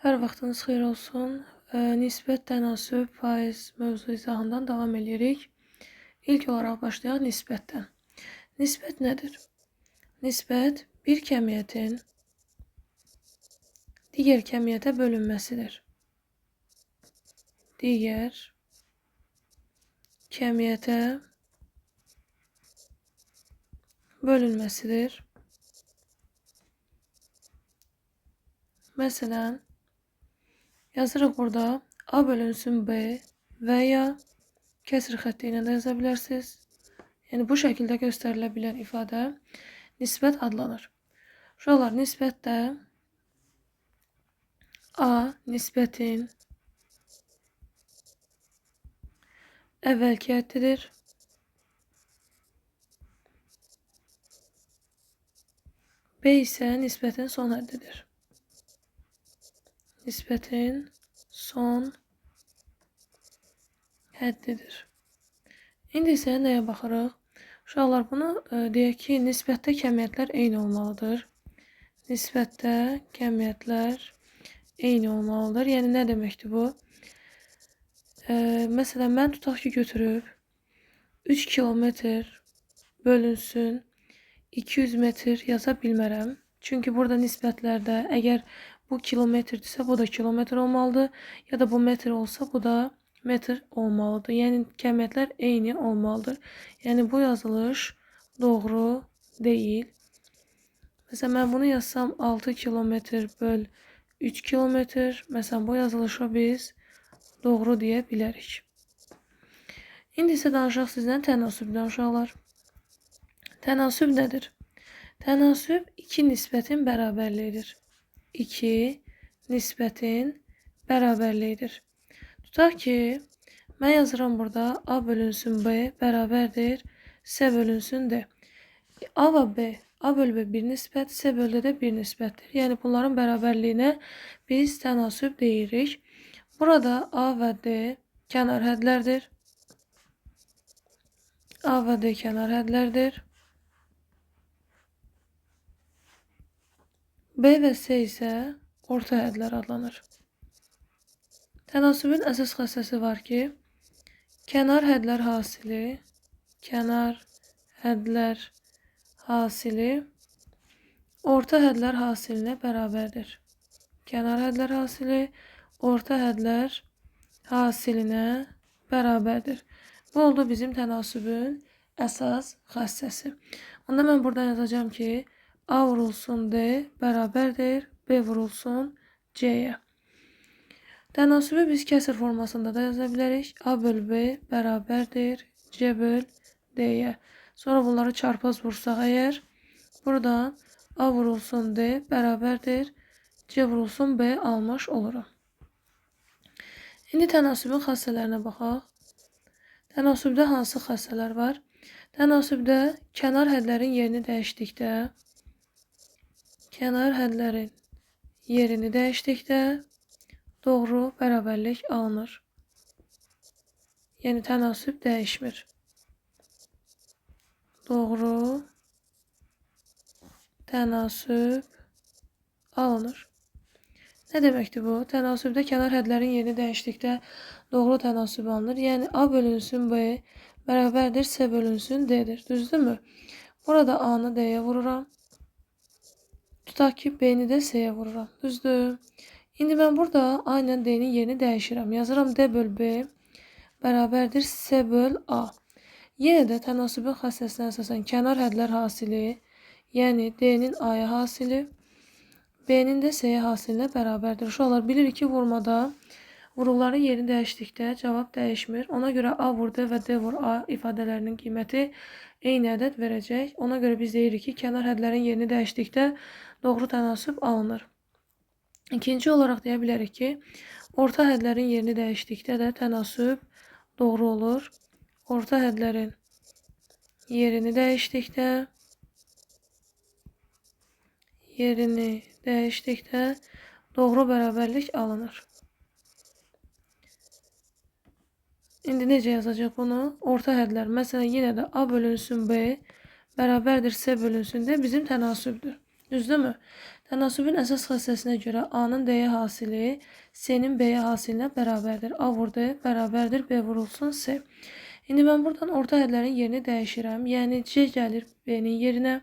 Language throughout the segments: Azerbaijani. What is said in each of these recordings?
Hər vaxtınız xeyir olsun. Nisbət, tənasüb, faiz mövzu izahından davam edirik. İlk olaraq başlayaq nisbətdən. Nisbət nədir? Nisbət bir kəmiyyətin digər kəmiyyətə bölünməsidir. Digər kəmiyyətə bölünməsidir. Məsələn, yazırıq burada A bölünsün B və ya kəsr xətti ilə də yaza bilərsiniz. Yəni, bu şəkildə göstərilə bilən ifadə nisbət adlanır. Uşaqlar, nisbətdə A nisbətin əvvəlki həddidir. B isə nisbətin son həddidir. Nisbətin son həddidir. İndi isə nəyə baxırıq? Uşaqlar, bunu deyək ki, nisbətdə kəmiyyətlər eyni olmalıdır. Nisbətdə kəmiyyətlər eyni olmalıdır. Yəni, nə deməkdir bu? Məsələn, mən tutaq ki, götürüb 3 kilometr bölünsün 200 metr yaza bilmərəm. Çünki burada nisbətlərdə əgər bu kilometrdirsə, bu da kilometr olmalıdır. Ya da bu metr olsa, bu da metr olmalıdır. Yəni, kəmiyyətlər eyni olmalıdır. Yəni, bu yazılış doğru deyil. Məsələn, mən bunu yazsam 6 kilometr böl 3 kilometr. Məsələn, bu yazılışa biz doğru deyə bilərik. İndi isə danışaq sizlə tənasübdən, uşaqlar. Tənasüb nədir? Tənasüb iki nisbətin bərabərliyidir. İki nisbətin bərabərliyidir. Tutaq ki, mən yazıram burada A bölünsün B bərabərdir S bölünsün D. A və B, A bölü B bir nisbət, S bölü D bir nisbətdir. Yəni, bunların bərabərliyinə biz tənasüb deyirik. Burada A və D kənar hədlərdir. A və D kənar hədlərdir. B və S isə orta hədlər adlanır. Tənasübün əsas xassəsi var ki, kənar hədlər hasili orta hədlər hasilinə bərabərdir. Kənar hədlər hasili orta hədlər hasilinə bərabərdir. Bu oldu bizim tənasübün əsas xassəsi. Onda mən buradan yazacağım ki, A vurulsun D bərabərdir B vurulsun C-yə. Tənasübü biz kəsr formasında da yaza bilərik. A böl B bərabərdir C böl D-yə. Sonra bunları çarpaz vursaq əgər, buradan A vurulsun D bərabərdir C vurulsun B almış olurum. İndi tənasübün xassələrinə baxaq. Tənasübdə hansı xassələr var? Tənasübdə kənar hədlərin yerini dəyişdikdə doğru bərabərlik alınır. Yəni, tənasüb dəyişmir. Doğru tənasüb alınır. Nə deməkdir bu? Tənasübdə kənar hədlərin yerini dəyişdikdə doğru tənasüb alınır. Yəni, A bölünsün B bərabərdir S bölünsün D-dir. Düzdürmü? Burada A-nı D-yə vururam. Tutaq ki, B-ni də S-yə vururam. Düzdür? İndi mən burada A ilə D-nin yerini dəyişirəm. Yazıram D böl B bərabərdir S böl A. Yenə də tənasübün xassəsinə əsasən kənar hədlər hasili, yəni D-nin A-ya hasili, B-nin də S-yə hasilinə bərabərdir. Uşaqlar, bilirik ki, vurmada vurulların yerini dəyişdikdə cavab dəyişmir. Ona görə A vur D və D vur A ifadələrinin qiyməti eyni ədəd verəcək. Ona görə biz deyirik ki, kənar hədlərin yerini dəyişdikdə doğru tənasüb alınır. İkinci olaraq deyə bilərik ki, orta hədlərin yerini dəyişdikdə də tənasüb doğru olur. Orta hədlərin yerini dəyişdikdə doğru bərabərlik alınır. İndi necə yazacaq bunu? Orta hədlər, məsələn, yenə də A bölünsün B bərabərdir S bölünsün D bizim tənasübdür. Düzdürmü? Tənasübün əsas xassəsinə görə A-nın D-yə hasili C-nin B-yə hasilinə bərabərdir. A vurdu, bərabərdir, B vurulsun C. İndi mən buradan orta hədlərin yerini dəyişirəm. Yəni C gəlir B-nin yerinə,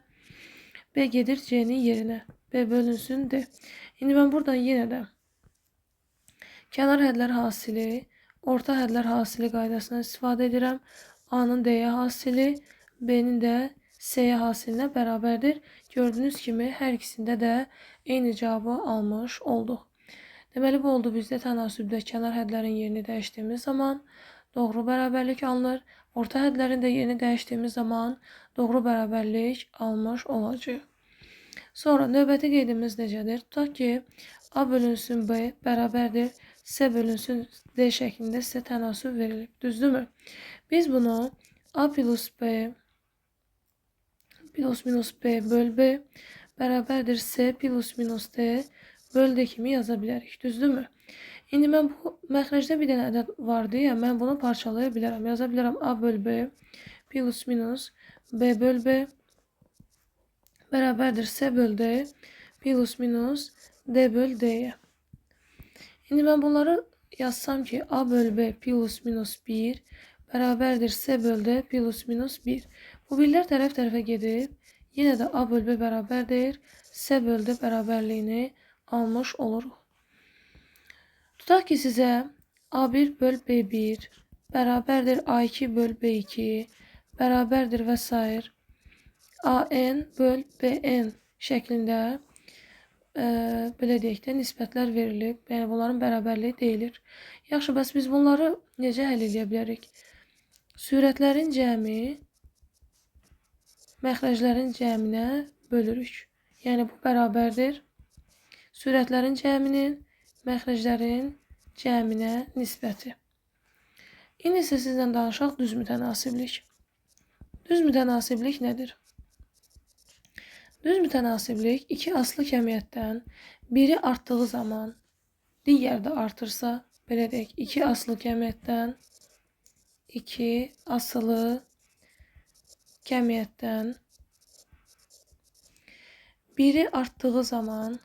B gedir C-nin yerinə. B bölünsün D. İndi mən buradan yenə də kənar hədlər hasili, orta hədlər hasili qaydasından istifadə edirəm. A-nın D-yə hasili, B-nin də C-yə hasilinə bərabərdir. Gördüyünüz kimi hər ikisində də eyni cavabı almış olduq. Deməli, bu oldu bizdə tənasübdə kənar hədlərin yerini dəyişdiyimiz zaman doğru bərabərlik alınır. Orta hədlərin də yerini dəyişdiyimiz zaman doğru bərabərlik almış olacaq. Sonra növbəti qeydimiz necədir? Tutaq ki, A bölünsün B bərabərdir. C bölünsün D şəklində sizə tənasüb verilib. Düzdürmü? Biz bunu A plus B plus minus B böl B bərabərdir C plus minus D böl D kimi yaza bilərik. Düzdürmü? İndi mən bu məxrəcdə bir dənə ədəd var deyə mən bunu parçalaya bilərəm. Yaza bilərəm A böl B plus minus B böl B bərabərdir C böl D plus minus D böl D'yə. İndi mən bunları yazsam ki A böl B plus minus 1 bərabərdir C böl D plus minus 1. Bu birlər tərəf-tərəfə gedib, yenə də A böl B bərabərdir C böl D bərabərliyini almış oluruq. Tutaq ki sizə A1 böl B1 bərabərdir A2 böl B2 bərabərdir və s. AN böl BN şəklində belə deyək də nisbətlər verilib. Yəni bunların bərabərliyi deyilir. Yaxşı, bəs biz bunları necə həll edə bilərik? Sürətlərin cəmi məxrəclərin cəminə bölürük. Yəni bu bərabərdir sürətlərin cəminin məxrəclərin cəminə nisbəti. İndi isə sizlə danışaq düz mütənasiblik. Düz mütənasiblik nədir? Düz mütənasiblik iki aslı kəmiyyətdən biri artdığı zaman digəri də artırsa, belə deyək, iki aslı kəmiyyətdən biri artdığı zaman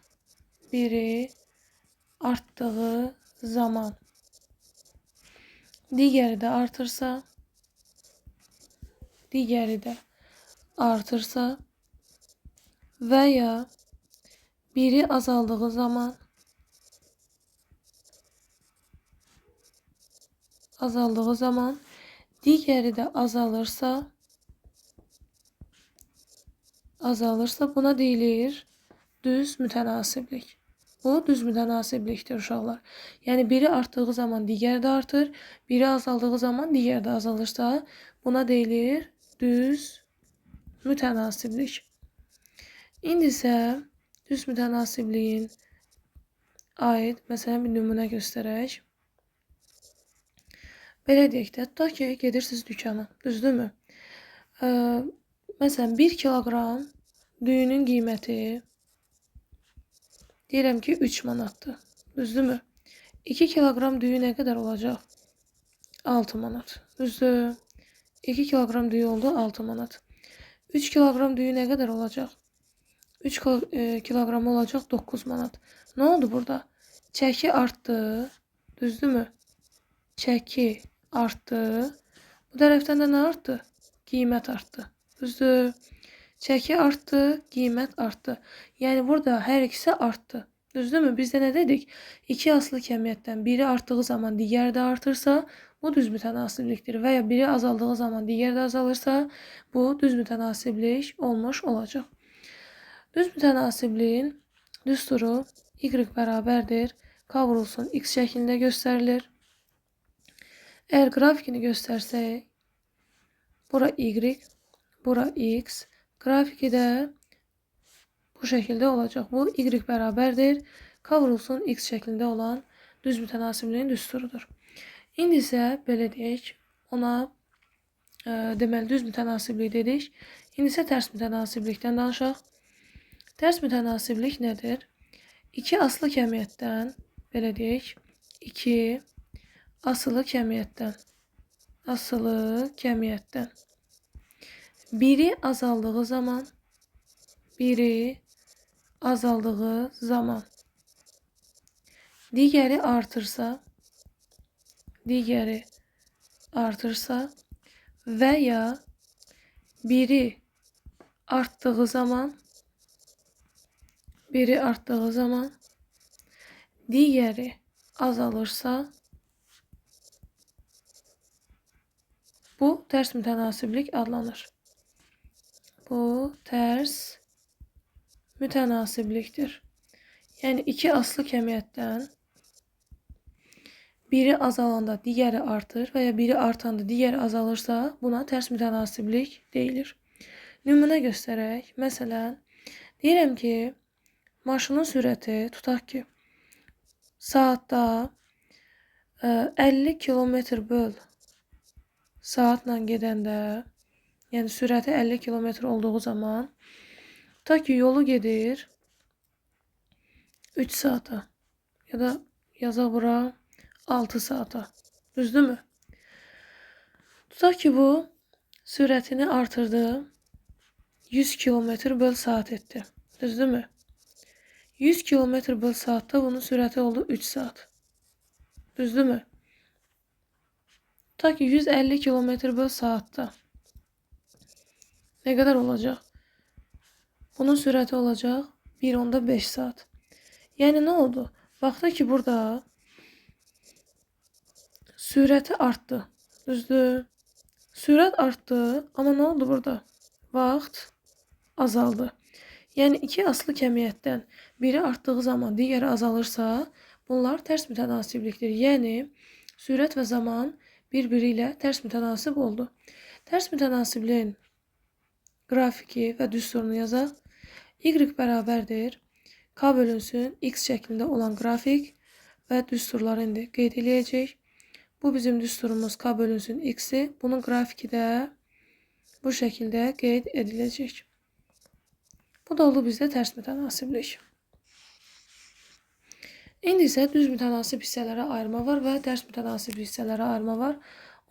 digəri də artırsa və ya biri azaldığı zaman digəri də azalırsa buna deyilir düz mütənasiblik. Bu düz mütənasiblikdir uşaqlar. Yəni biri artdığı zaman digəri də artır, biri azaldığı zaman digəri də azalırsa buna deyilir düz mütənasiblik. İndi isə düz mütənasibliyin aid məsələn bir nümunə göstərək. Belə deyək də, tutaq ki, gedirsiniz dükana, düzdürmü? Məsələn, 1 kiloqram düyünün qiyməti deyirəm ki, 3 manatdır, düzdürmü? 2 kiloqram düyü nə qədər olacaq? 6 manat, düzdür? 2 kiloqram düyü oldu, 6 manat. 3 kiloqram düyü nə qədər olacaq? 3 kiloqram olacaq 9 manat. Nə oldu burada? Çəki artdı, düzdürmü? Çəki artdı. Bu tərəfdən də nə artdı? Qiymət artdı. Düzdür? Çəki artdı, qiymət artdı. Yəni burada hər ikisi artdı. Düzdürmü? Biz də nə dedik? İki aslı kəmiyyətdən biri artdığı zaman digəri də artırsa, bu düz mütənasiblikdir. Və ya biri azaldığı zaman digəri də azalırsa, bu düz mütənasiblik olmuş olacaq. Düz mütənasibliyin düsturu y bərabərdir. K vurulsun x şəklində göstərilir. Əgər qrafikini göstərsək, bura y, bura x, qrafiki də bu şəkildə olacaq. Bu y bərabərdir. K vurulsun x şəklində olan düz mütənasibliyin düsturudur. İndi isə belə deyək, ona deməli düz mütənasiblik dedik. İndi isə tərs mütənasiblikdən danışaq. Tərs mütənasiblik nədir? İki aslı kəmiyyətdən, belə deyək, iki asılı kəmiyyətdən biri azaldığı zaman azaldığı zaman. Digəri artırsa və ya biri arttığı zaman digəri azalırsa, bu tərs mütənasiblik adlanır. Bu tərs mütənasiblikdir. Yəni iki aslı kəmiyyətdən biri azalanda digəri artır və ya biri artanda digəri azalırsa, buna tərs mütənasiblik deyilir. Nümunə göstərək. Məsələn, deyirəm ki, maşının sürəti, tutaq ki, saatda 50 kilometr böl saatla gedəndə, yəni sürəti 50 kilometr olduğu zaman, tutaq ki, yolu gedir 3 saata ya da yaza bura 6 saata. Düzdürmü? Tutaq ki, bu sürətini artırdı, 100 kilometr böl saat etdi. Düzdürmü? 100 kilometr böl saatda bunun sürəti oldu 3 saat. Düzdürmü? Tutaq ki, 150 kilometr böl saatda nə qədər olacaq? Bunun sürəti olacaq 1/5 saat. Yəni nə oldu? Baxdı ki, burada sürəti artdı. Düzdür? Sürət artdı, amma nə oldu burada? Vaxt azaldı. Yəni iki aslı kəmiyyətdən biri artdığı zaman digəri azalırsa, bunlar tərs mütənasiblikdir. Yəni sürət və zaman bir-biri ilə tərs mütənasib oldu. Tərs mütənasibliyin qrafiki və düsturunu yazaq. Y bərabərdir K bölünsün X şəklində olan qrafik və düsturları indi qeyd edəcəyik. Bu bizim düsturumuz K bölünsün X-i. Bunun qrafiki də bu şəkildə qeyd ediləcək. Bu da oldu bizdə tərs mütənasiblik. İndi isə düz mütənasib hissələrə ayırma var və tərs mütənasib hissələrə ayırma var.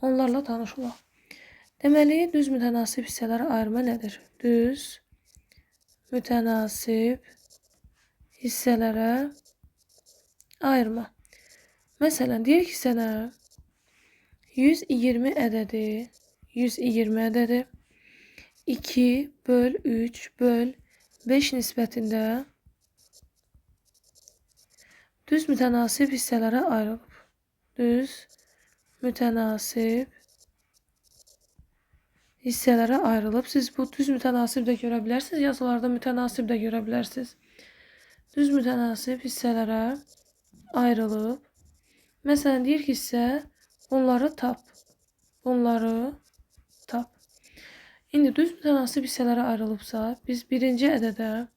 Onlarla tanış olaq. Deməli, düz mütənasib hissələrə ayırma nədir? Düz mütənasib hissələrə ayırma. Məsələn, deyək ki, sənə 120 ədədi 2 böl 3 böl 5 nisbətində düz mütənasib hissələrə ayrılıb. Düz mütənasib hissələrə ayrılıb. Siz bu düz mütənasib də görə bilərsiniz, yazılarda mütənasib də görə bilərsiniz. Düz mütənasib hissələrə ayrılıb. Məsələn, deyir ki, sizə bunları tap. İndi düz mütənasib hissələrə ayrılıbsa, biz birinci ədədə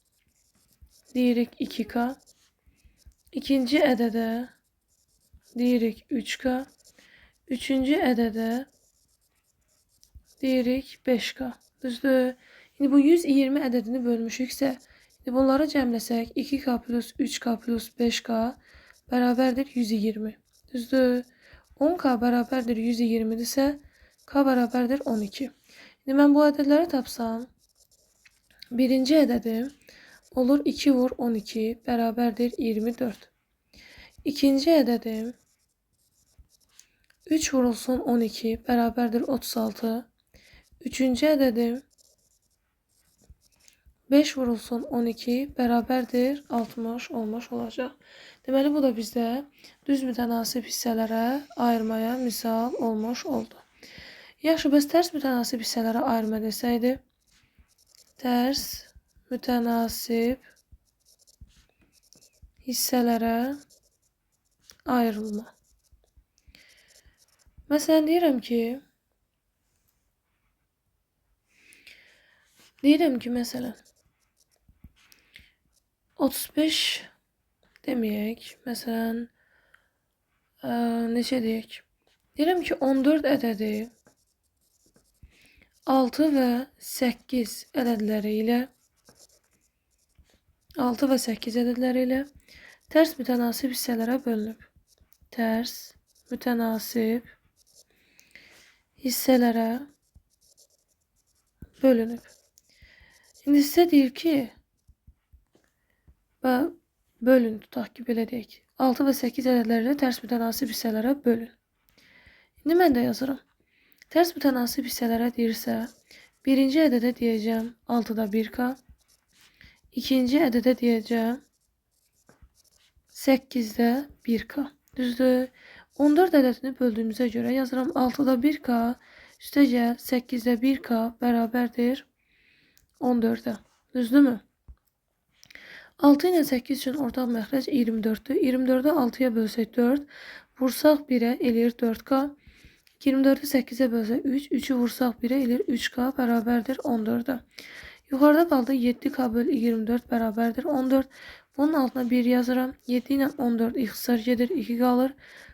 deyirik 2K, ikinci ədədə deyirik 3K, üçüncü ədədə deyirik 5K. Düzdür? İndi bu 120 ədədini bölmüşüksə, bunları cəmləsək 2K plus 3K plus 5K bərabərdir 120. Düzdür? 10K bərabərdir 120-dirsə, K bərabərdir 12. İndi mən bu ədədləri tapsam, birinci ədədim olur 2 vur 12 bərabərdir 24. İkinci ədədim 3 vurulsun 12 bərabərdir 36. Üçüncü ədədim 5 vurulsun 12 bərabərdir 60 olmuş olacaq. Deməli, bu da bizdə düz mütənasib hissələrə ayırmaya misal olmuş oldu. Yaxşı, bəs tərs mütənasib hissələrə ayırma desəydi, tərs mütənasib hissələrə ayrılma. Məsələn, deyirəm ki, məsələn, 35 deməyək, məsələn, neçə deyək? Deyirəm ki, 14 ədədi 6 və 8 ədədləri ilə tərs mütənasib hissələrə bölünüb. Tərs mütənasib hissələrə bölünüb. İndi sizə deyir ki, və bölün, tutaq ki, belə deyək. 6 və 8 ədədlərini tərs mütənasib hissələrə bölün. İndi mən də yazıram. Tərs mütənasib hissələrə deyirsə, birinci ədədə deyəcəm 6-da 1k, ikinci ədədə deyəcəm 8-də 1k. Düzdür? 14 ədədini böldüyümüzə görə yazıram 6-da 1k üstəgəl 8-də 1k bərabərdir 14-ə. Düzdürmü? 6 ilə 8 üçün ortaq məxrəc 24-dür. 24-ü 6-ya bölsək 4, vursaq 1-ə eləyir 4k. 24-ü 8-ə bölsək 3, 3-ü vursaq 1-ə eləyir 3k bərabərdir 14-ə. Yuxarıda qaldı 7k böl 24 bərabərdir 14. Bunun altına 1 yazıram. 7 ilə 14 ixtisar gedir, 2 qalır.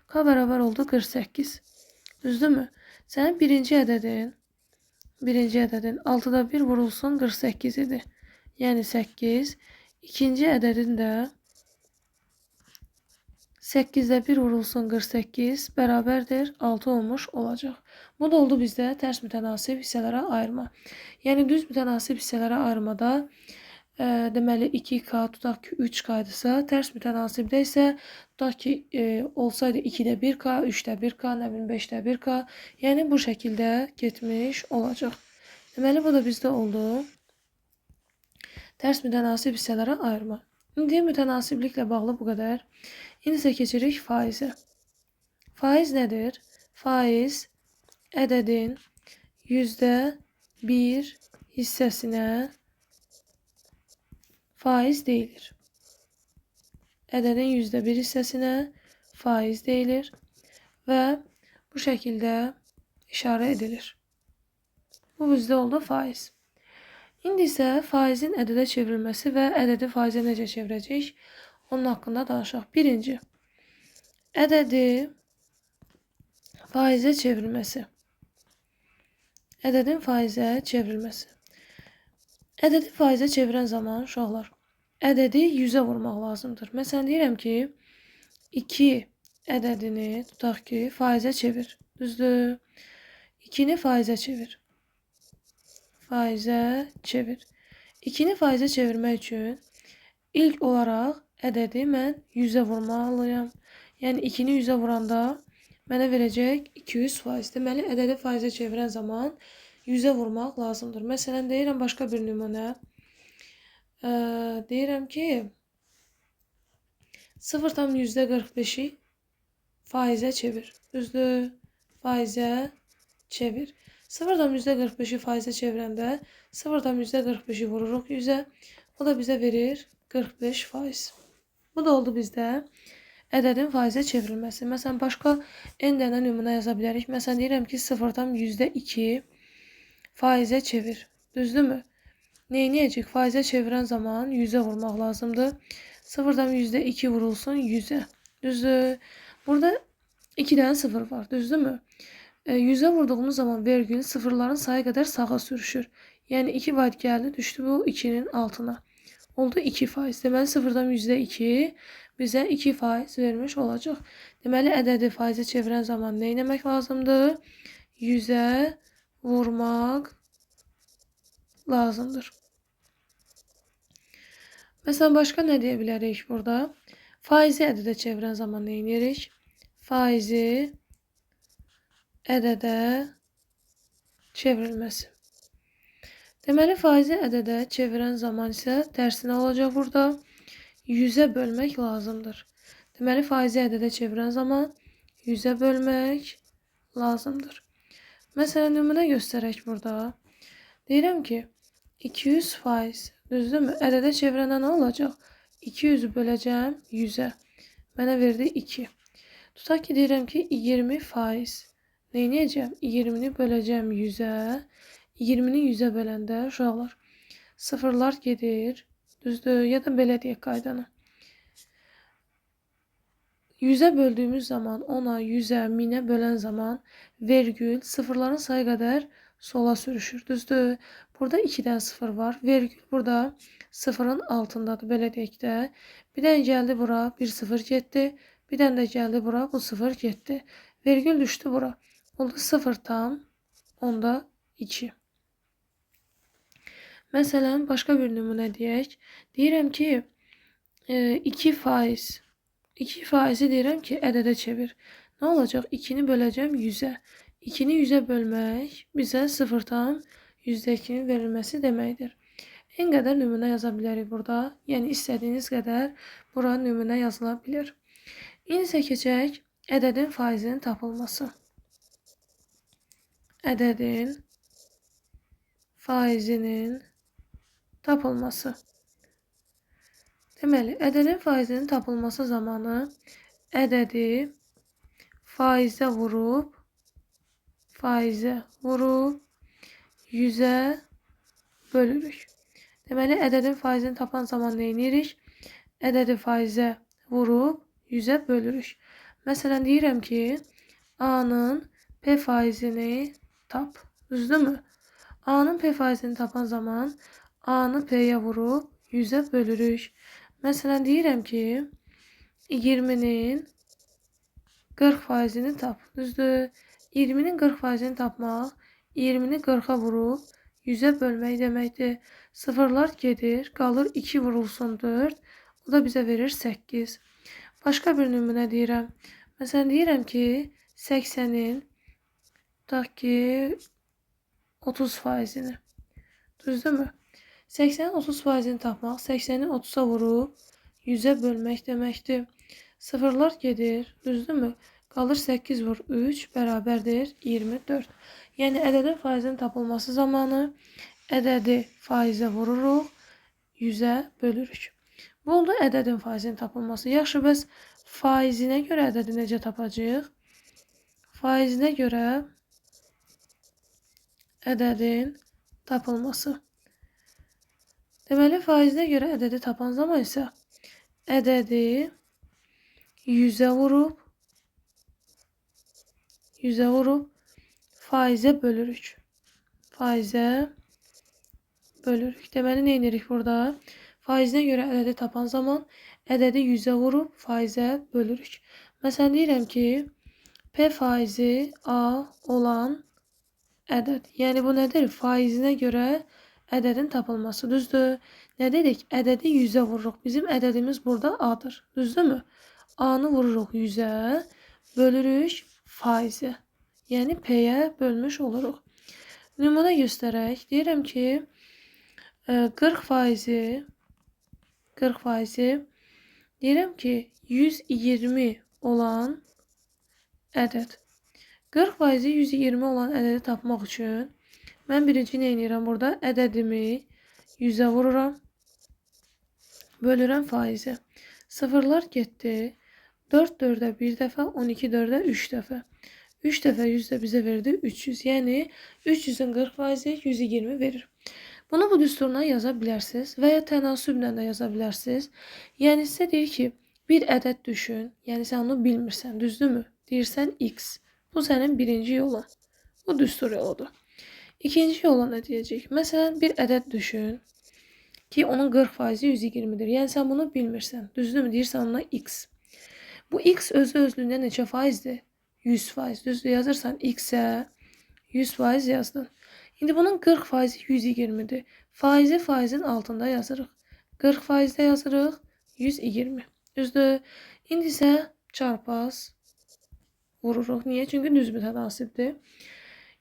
K bərabər oldu 48. Düzdürmü? Sənin birinci ədədin 6-da 1 vurulsun 48 idi. Yəni 8. İkinci ədədin də 8-də 1 vurulsun 48 bərabərdir 6 olmuş olacaq. Bu da oldu bizdə tərs mütənasib hissələrə ayırma. Yəni düz mütənasib hissələrə ayırmada deməli 2k tutaq ki 3k idisə, tərs mütənasibdə isə tutaq ki olsaydı 2-də 1k, 3-də 1k, nə bilim 5-də 1k, yəni bu şəkildə getmiş olacaq. Deməli bu da bizdə oldu tərs mütənasib hissələrə ayırma. İndi mütənasibliklə bağlı bu qədər. İndi isə keçirik faizə. Faiz nədir? Faiz ədədin %1 hissəsinə faiz deyilir. Ədədin %1 hissəsinə faiz deyilir və bu şəkildə işarə edilir. Bu bizdə oldu faiz. İndi isə faizin ədədə çevrilməsi və ədədi faizə necə çevirəcəyik? Onun haqqında danışaq. Birinci, ədədi faizə çevrilməsi. Ədədin faizə çevrilməsi. Ədədi faizə çevirən zaman uşaqlar, ədədi 100-ə vurmaq lazımdır. Məsələn, deyirəm ki, 2 ədədini tutaq ki, faizə çevir. Düzdür? 2-ni faizə çevir. Faizə çevir. 2-ni faizə çevirmək üçün ilk olaraq ədədi mən 100-ə vurmalıyam. Yəni 2-ni 100-ə vuranda mənə verəcək 200%. Deməli, ədədi faizə çevirən zaman 100-ə vurmaq lazımdır. Məsələn, deyirəm başqa bir nümunə. Deyirəm ki, 0,45-i faizə çevir. Düzdür? Faizə çevir. 0,45-i faizə çevirəndə 0,45-i vururuq 100-ə. O da bizə verir 45%. Bu da oldu bizdə ədədin faizə çevrilməsi. Məsələn, başqa n dənə nümunə yaza bilərik. Məsələn, deyirəm ki, 0,2 faizə çevir. Düzdürmü? Neyniyəcək? Faizə çevirən zaman 100-ə vurmaq lazımdır. 0,2 vurulsun 100-ə. Düzdür? Burada 2 dənə 0 var. Düzdürmü? 100-ə vurduğumuz zaman vergül sıfırların sayı qədər sağa sürüşür. Yəni 2 vayd gəldi, düşdü bu 2-nin altına. Oldu 2%. Deməli 0,2 bizə 2% vermiş olacaq. Deməli ədədi faizə çevirən zaman nə etmək lazımdır? 100-ə vurmaq lazımdır. Məsələn, başqa nə deyə bilərik burada? Faizi ədədə çevirən zaman nə edirik? Faizi ədədə çevrilməsi. Deməli, faizi ədədə çevirən zaman isə tərsinə olacaq burada. 100-ə bölmək lazımdır. Deməli, faizi ədədə çevirən zaman 100-ə bölmək lazımdır. Məsələn, nümunə göstərək burada. Deyirəm ki, 200%. Düzdürmü? Ədədə çevirəndə nə olacaq? 200-ü böləcəm 100-ə. Mənə verdi 2. Tutaq ki, deyirəm ki, 20%. Neyniyəcəm? 20-ni böləcəm 100-ə. 20-ni 100-ə böləndə uşaqlar sıfırlar gedir. Düzdür? Ya da belə deyək qaydanı. 100-ə böldüyümüz zaman 10-a, 100-ə, 1000-ə bölən zaman vergül sıfırların sayı qədər sola sürüşür. Düzdür? Burada 2 dənə sıfır var. Vergül burada sıfırın altındadır. Belə deyək də. Bir dənə gəldi bura, bir sıfır getdi. Bir dənə də gəldi bura, bu sıfır getdi. Vergül düşdü bura. Oldu 0,2. Məsələn, başqa bir nümunə deyək. Deyirəm ki, 2%. 2%'i deyirəm ki, ədədə çevir. Nə olacaq? 2-ni böləcəm 100-ə. 2-ni 100-ə bölmək bizə 0,2-nin verilməsi deməkdir. En qədər nümunə yaza bilərik burada. Yəni istədiyiniz qədər bura nümunə yazıla bilər. İndi isə keçək ədədin faizinin tapılması. Ədədin faizinin tapılması. Deməli, ədədin faizinin tapılması zamanı ədədi faizə vurub 100-ə bölürük. Deməli, ədədin faizini tapan zaman nə edirik? Ədədi faizə vurub 100-ə bölürük. Məsələn, deyirəm ki, A-nın P faizini tap. Düzdürmü? A-nın P faizini tapan zaman A-nı P-yə vurub 100-ə bölürük. Məsələn, deyirəm ki, 20-nin 40%-ni tap. Düzdür? 20-nin 40%-ni tapmaq, 20-ni 40-a vurub 100-ə bölmək deməkdir. Sıfırlar gedir, qalır 2 vurulsun 4. O da bizə verir 8. Başqa bir nümunə deyirəm. Məsələn, deyirəm ki, 80-in tutaq ki, 30%-ni. Düzdürmü? 80-in 30%-ni tapmaq, 80-i 30-a vurub 100-ə bölmək deməkdir. Sıfırlar gedir, düzdürmü? Qalır 8 vur 3 bərabərdir 24. Yəni ədədin faizinin tapılması zamanı ədədi faizə vururuq, 100-ə bölürük. Bu oldu ədədin faizinin tapılması. Yaxşı, bəs faizinə görə ədədi necə tapacağıq? Faizinə görə ədədin tapılması. Deməli, faizinə görə ədədi tapan zaman isə ədədi 100-ə vurub faizə bölürük. Deməli, nə edirik burada? Faizinə görə ədədi tapan zaman ədədi 100-ə vurub faizə bölürük. Məsələn, deyirəm ki, P faizi A olan ədəd. Yəni, bu nədir? Faizinə görə ədədin tapılması. Düzdür? Nə dedik? Ədədi 100-ə vururuq. Bizim ədədimiz burada A-dır. Düzdürmü? A-nı vururuq 100-ə, bölürük faizə. Yəni, P-yə bölmüş oluruq. Nümunə göstərək. Deyirəm ki, 40% deyirəm ki, 120 olan ədəd. 40% 120 olan ədədi tapmaq üçün mən birinci nə edirəm burada? Ədədimi 100-ə vururam, bölürəm faizə. Sıfırlar getdi. 4 4-ə 1 dəfə, 12 4-ə 3 dəfə. 3 dəfə 100 də bizə verdi 300. Yəni 300-ün 40%-i 120 verir. Bunu bu düsturla yaza bilərsiniz və ya tənasüblə də yaza bilərsiniz. Yəni sizə deyir ki, bir ədəd düşün. Yəni sən onu bilmirsən, düzdürmü? Deyirsən x. Bu sənin birinci yolun. Bu düstur yoludur. İkinci yola nə deyəcək? Məsələn, bir ədəd düşün ki, onun 40%-i 120-dir. Yəni sən bunu bilmirsən. Düzdürmü? Deyirsən ona x. Bu x özü-özlüyündə neçə faizdir? 100%. Düzdür, yazırsan x-ə 100% yazdın. İndi bunun 40%-i 120-dir. Faizi faizin altında yazırıq. 40%-də yazırıq 120. Düzdür. İndi isə çarpaz vururuq. Niyə? Çünki düz bir tənasibdir.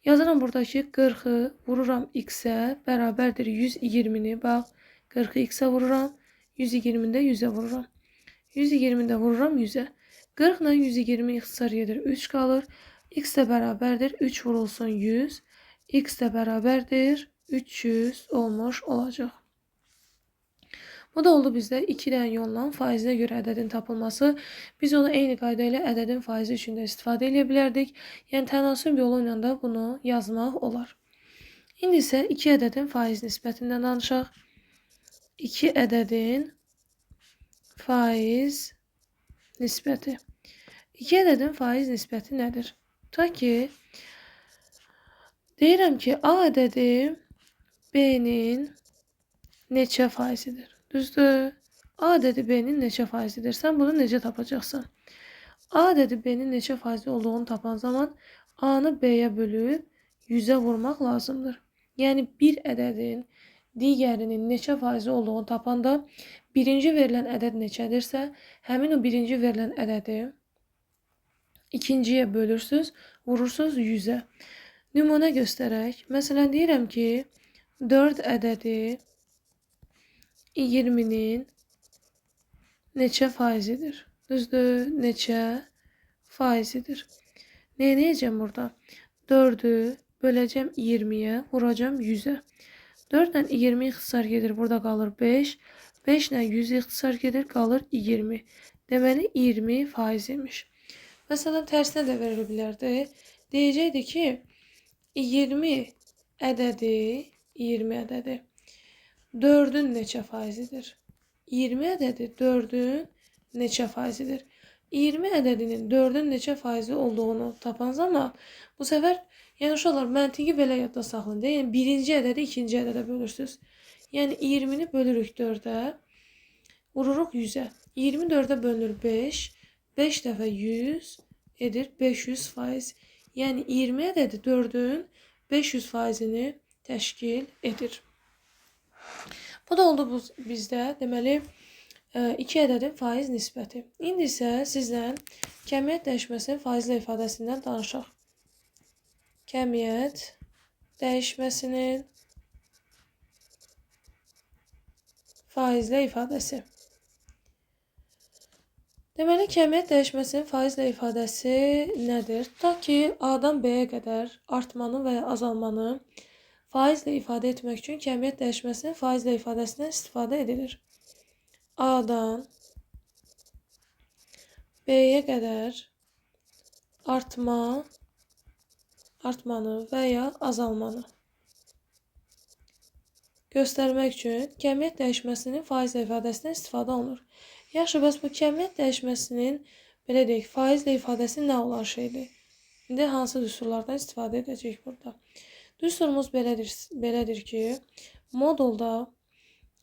Yazıram buradakı 40-ı vururam x-ə bərabərdir 120-ni. Bax, 40-ı x-ə vururam, 120-ni də 100-ə vururam. 120-ni də vururam 100-ə. 40 ilə 120 ixtisar edir, 3 qalır. X də bərabərdir 3 vurulsun 100. X də bərabərdir 300 olmuş olacaq. Bu da oldu bizdə 2 dənə yolla faizinə görə ədədin tapılması. Biz onu eyni qayda ilə ədədin faizi üçün də istifadə edə bilərdik. Yəni tənasüb yolu ilə də bunu yazmaq olar. İndi isə 2 ədədin faiz nisbətindən danışaq. 2 ədədin faiz nisbəti. 2 ədədin faiz nisbəti nədir? Ta ki, deyirəm ki, A ədədi B-nin neçə faizidir? Düzdür? A ədədi B-nin neçə faizidir? Sən bunu necə tapacaqsan? A ədədi B-nin neçə faizi olduğunu tapan zaman A-nı B-yə bölüb 100-ə vurmaq lazımdır. Yəni, bir ədədin digərinin neçə faizi olduğunu tapanda birinci verilən ədəd neçədirsə, həmin o birinci verilən ədədi ikinciyə bölürsüz, vurursunuz 100-ə. Nümunə göstərək. Məsələn, deyirəm ki, 4 ədədi 20-nin neçə faizidir? Düzdür, neçə faizidir? Neyəcəm burada? 4-ü böləcəm 20-yə, vuracam 100-ə. 4 ilə 20 ixtisar gedir, burada qalır 5. 5 ilə 100 ixtisar gedir, qalır 20. Deməli, 20 faiz imiş. Məsələn, tərsinə də verilə bilərdi. Deyəcəkdi ki, 20 ədədi 4-ün neçə faizidir? 20 ədədi 4-ün neçə faizidir? 20 ədədinin 4-ün neçə faizi olduğunu tapan zaman bu səfər, yəni uşaqlar, məntiqi belə yadda saxlayın. Yəni, birinci ədədi ikinci ədədə bölürsünüz. Yəni, 20-ni bölürük 4-ə, vururuq 100-ə. 24-ə bölünür 5, 5 dəfə 100 edir 500 faiz. Yəni, 20 ədədi 4-ün 500 faizini təşkil edir. Bu da oldu bizdə, deməli, 2 ədədin faiz nisbəti. İndi isə sizlə kəmiyyət dəyişməsinin faizlə ifadəsindən danışaq. Kəmiyyət dəyişməsinin faizlə ifadəsi. Deməli, kəmiyyət dəyişməsinin faizlə ifadəsi nədir? Ta ki, A-dan B-yə qədər artmanı və ya azalmanı faizlə ifadə etmək üçün kəmiyyət dəyişməsinin faizlə ifadəsindən istifadə edilir. A-dan B-yə qədər artmanı və ya azalmanı göstərmək üçün kəmiyyət dəyişməsinin faizlə ifadəsindən istifadə olunur. Yaxşı, bəs bu kəmiyyət dəyişməsinin, belə deyək, faizlə ifadəsi nə olan şeydir? İndi hansı düsturlardan istifadə edəcəyik burada? Düsturumuz belədir ki, modulda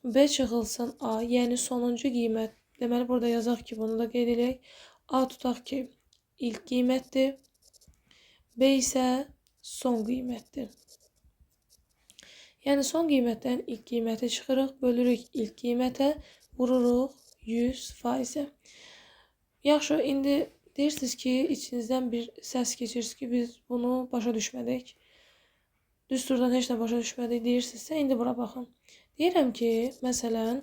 B çıxılsın A, yəni sonuncu qiymət, deməli burada yazaq ki, bunu da qeyd edək. A tutaq ki, ilk qiymətdir, B isə son qiymətdir. Yəni son qiymətdən ilk qiyməti çıxırıq, bölürük ilk qiymətə, vururuq 100%. Yaxşı, indi deyirsiniz ki, içinizdən bir səs keçirsiniz ki, biz bunu başa düşmədik. Düsturdan heç nə başa düşmədik deyirsinizsə, indi bura baxın. Deyirəm ki, məsələn,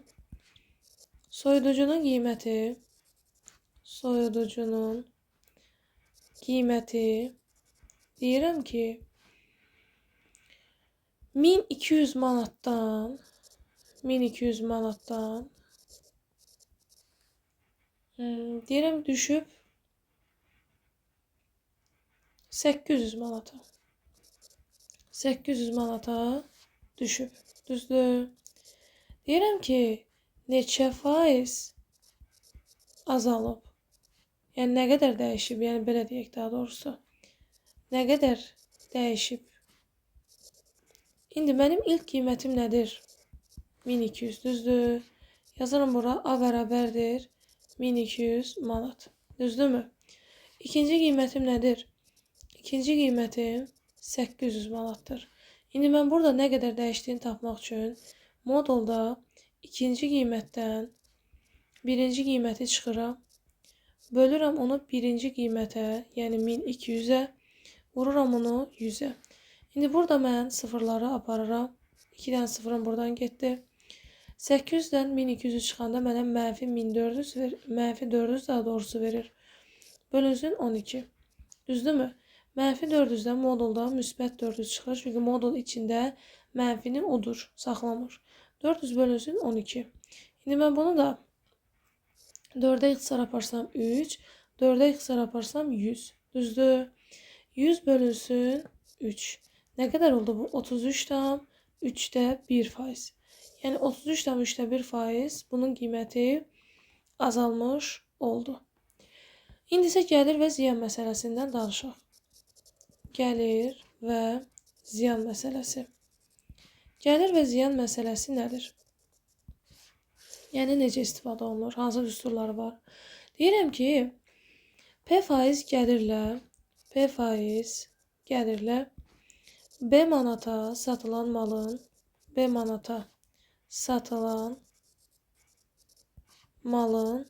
soyuducunun qiyməti deyirəm ki, 1200 manatdan deyirəm düşüb 800 manata düşüb. Düzdür? Deyirəm ki, neçə faiz azalıb? Yəni, nə qədər dəyişib? Yəni, belə deyək daha doğrusu. Nə qədər dəyişib? İndi mənim ilk qiymətim nədir? 1200, düzdür? Yazıram bura, A bərabərdir 1200 manat. Düzdürmü? İkinci qiymətim nədir? İkinci qiymətim 800 manatdır. İndi mən burada nə qədər dəyişdiyini tapmaq üçün modulda ikinci qiymətdən birinci qiyməti çıxıram. Bölürəm onu birinci qiymətə, yəni 1200-ə, vururam onu 100-ə. İndi burada mən sıfırları aparıram. 2 dənə sıfırım buradan getdi. 800-dən 1200-ü çıxanda mənə mənfi 400 daha doğrusu verir. Bölünsün 12. Düzdürmü? Mənfi 400-dən modulda müsbət 400 çıxır. Çünki modul içində mənfini odur, saxlamır. 400 bölünsün 12. İndi mən bunu da 4-ə ixtisar aparsam 3, 4-ə ixtisar aparsam 100. Düzdür? 100 bölünsün 3. Nə qədər oldu bu? 33,3'də 1%. Yəni 33,3'də 1%, bunun qiyməti azalmış oldu. İndi isə gəlir və ziyan məsələsindən danışaq. Gəlir və ziyan məsələsi. Gəlir və ziyan məsələsi nədir? Yəni necə istifadə olunur? Hansı düsturları var? Deyirəm ki, P faiz gəlirlə B manata satılan malın B manata satılan malın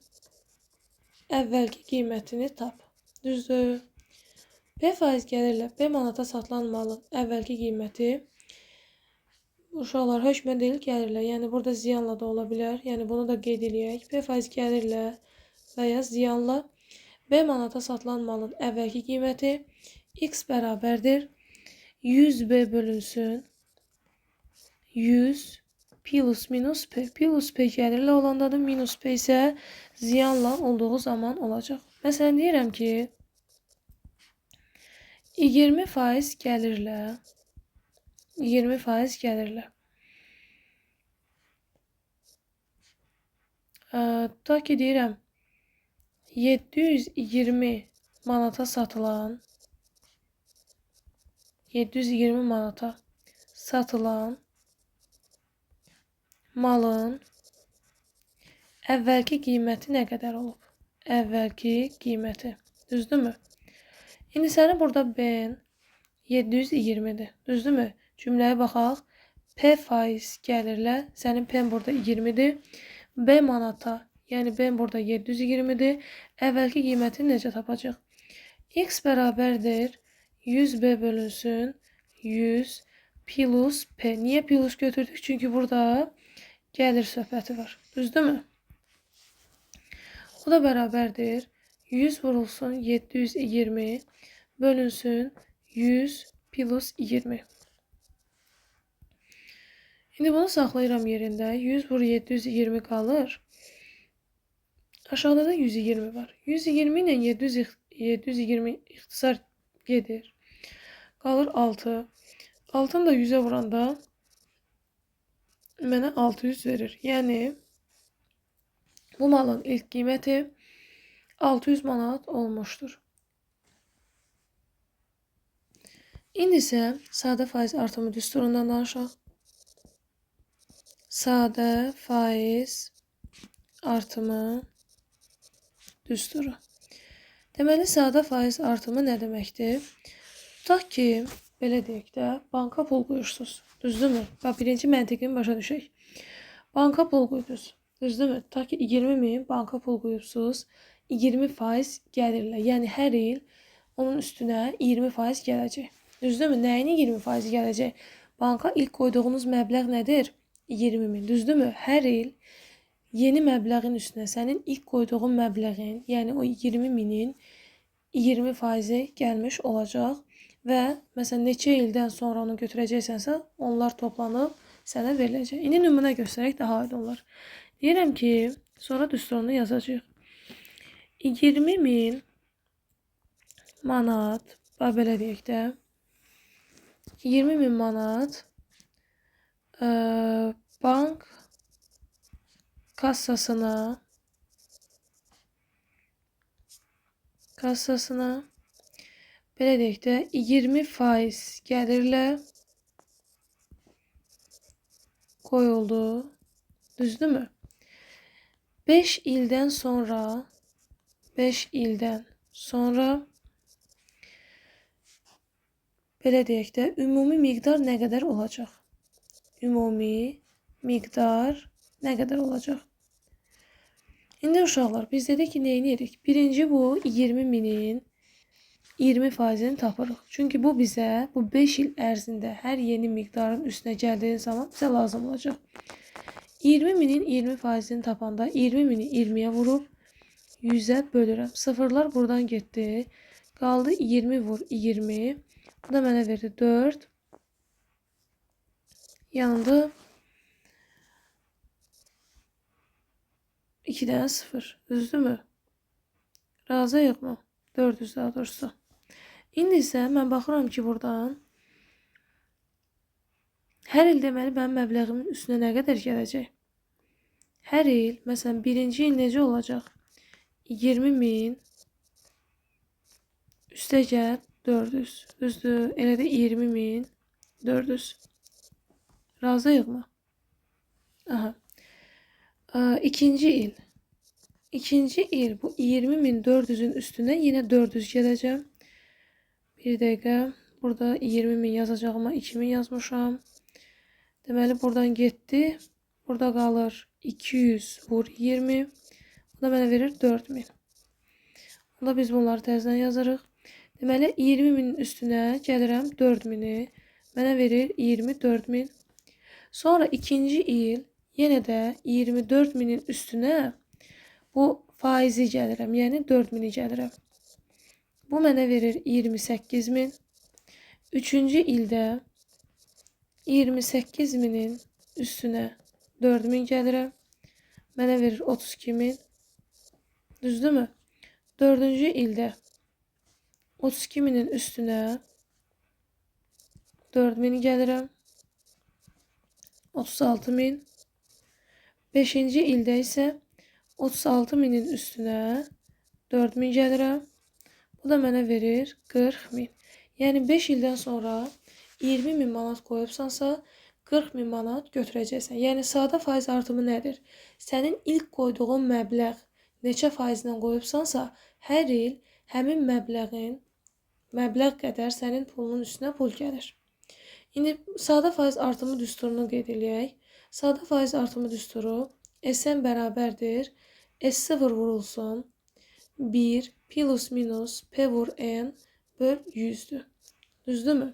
əvvəlki qiymətini tap. Düzdür? B faiz gəlirlə B manata satılan malın əvvəlki qiyməti uşaqlar hökmən deyil gəlirlə. Yəni burada ziyanla da ola bilər. Yəni bunu da qeyd eləyək. B faiz gəlirlə və ya ziyanla B manata satılan malın əvvəlki qiyməti x bərabərdir 100B bölünsün 100 plus minus P. Plus P gəlirlə olandadır. Minus P isə ziyanla olduğu zaman olacaq. Məsələn deyirəm ki 20% gəlirlə 20% gəlirlə. Tutaq ki deyirəm 720 manata satılan 720 manata satılan malın əvvəlki qiyməti nə qədər olub? Əvvəlki qiyməti. Düzdürmü? İndi sənin burada B-n 720-dir. Düzdürmü? Cümləyə baxaq. P faiz gəlirlə, sənin P-n burada 20-dir. B manata, yəni B burada 720-dir. Əvvəlki qiymətini necə tapacaq? X bərabərdir 100B bölünsün 100 plus P. Niyə plus götürdük? Çünki burada gəlir söhbəti var. Düzdürmü? O da bərabərdir 100 vurulsun 720 bölünsün 100 plus 20. İndi bunu saxlayıram yerində. 100 vur 720 qalır. Aşağıda da 120 var. 120 ilə 720 ixtisar gedir. Qalır 6. 6'ını da 100'e vuranda mənə 600 verir. Yəni bu malın ilk qiyməti 600 manat olmuşdur. İndi isə sadə faiz artımı düsturundan danışaq. Sadə faiz artımı düsturu. Deməli, sadə faiz artımı nə deməkdir? Tutaq ki, belə deyək də, banka pul qoyursunuz. Düzdürmü? Bax, birinci məntiqini başa düşək. Banka pul qoydunuz. Düzdürmü? Tutaq ki, 20.000 banka pul qoyursunuz. 20% gəlirlə. Yəni, hər il onun üstünə 20% gələcək. Düzdürmü? Nəyin 20% gələcək? Banka ilk qoyduğunuz məbləğ nədir? 20.000. Düzdürmü? Hər il yeni məbləğin üstünə sənin ilk qoyduğun məbləğin, yəni o 20.000-in 20%-i gəlmiş olacaq və məsələn neçə ildən sonra onu götürəcəksənsə, onlar toplanıb sənə veriləcək. İndi nümunə göstərək daha aydın olar. Deyirəm ki, sonra düsturunu yazacağıq. 20.000 manat, belə deyək də, 20.000 manat bank kassasına belə deyək də 20% gəlirlə qoyuldu. Düzdürmü? 5 ildən sonra belə deyək də ümumi miqdar nə qədər olacaq? Ümumi miqdar nə qədər olacaq? İndi uşaqlar, biz dedik ki, neyini edirik? Birinci bu 20.000-in 20%-ni tapırıq. Çünki bu bizə bu 5 il ərzində hər yeni miqdarın üstünə gəldiyi zaman bizə lazım olacaq. 20.000-in 20%-ni tapanda 20.000-i 20-yə vurub 100-ə bölürəm. Sıfırlar buradan getdi. Qaldı 20 vur 20. Bu da mənə verdi 4. Yanında 2'den 0. Düzdürmü? Razıyıq mı? 400 daha doğrusu. İndi isə mən baxıram ki, buradan hər il deməli mənim məbləğimin üstünə nə qədər gələcək? Hər il, məsələn, birinci il necə olacaq? 20.000 üstə gəl 400. Düzdür? Elə də 20.400. Razıyıq mı? Aha. İkinci il. İkinci il bu 20.400'ün üstüne yine 400 gələcəm. Bir dəqiqə. Burada 20.000 yazacağıma 2.000 yazmışam. Deməli buradan getdi. Burada qalır 200 vur 20. Bu da mənə verir 4000. Onda biz bunları təzədən yazırıq. Deməli 20.000-in üstünə gəlirəm 4000-i. Mənə verir 24.000. Sonra ikinci il yenə də 24.000-in üstünə bu faizi gəlirəm. Yəni 4000-i gəlirəm. Bu mənə verir 28.000. Üçüncü ildə 28.000-in üstünə 4000 gəlirəm. Mənə verir 32.000. Düzdürmü? Dördüncü ildə 32.000-in üstünə 4000 gəlirəm. 36.000. Beşinci ildə isə 36.000-in üstünə 4000 gəlirəm. Bu da mənə verir 40.000. Yəni 5 ildən sonra 20.000 manat qoyubsansa 40.000 manat götürəcəksən. Yəni sadə faiz artımı nədir? Sənin ilk qoyduğun məbləğ neçə faizlə qoyubsansa, hər il həmin məbləğ qədər sənin pulunun üstünə pul gəlir. İndi sadə faiz artımı düsturunu qeyd edək. Sadə faiz artımı düsturu S-ən bərabərdir. S0 vurulsun 1 plus minus P vur N böl 100'dür. Düzdürmü?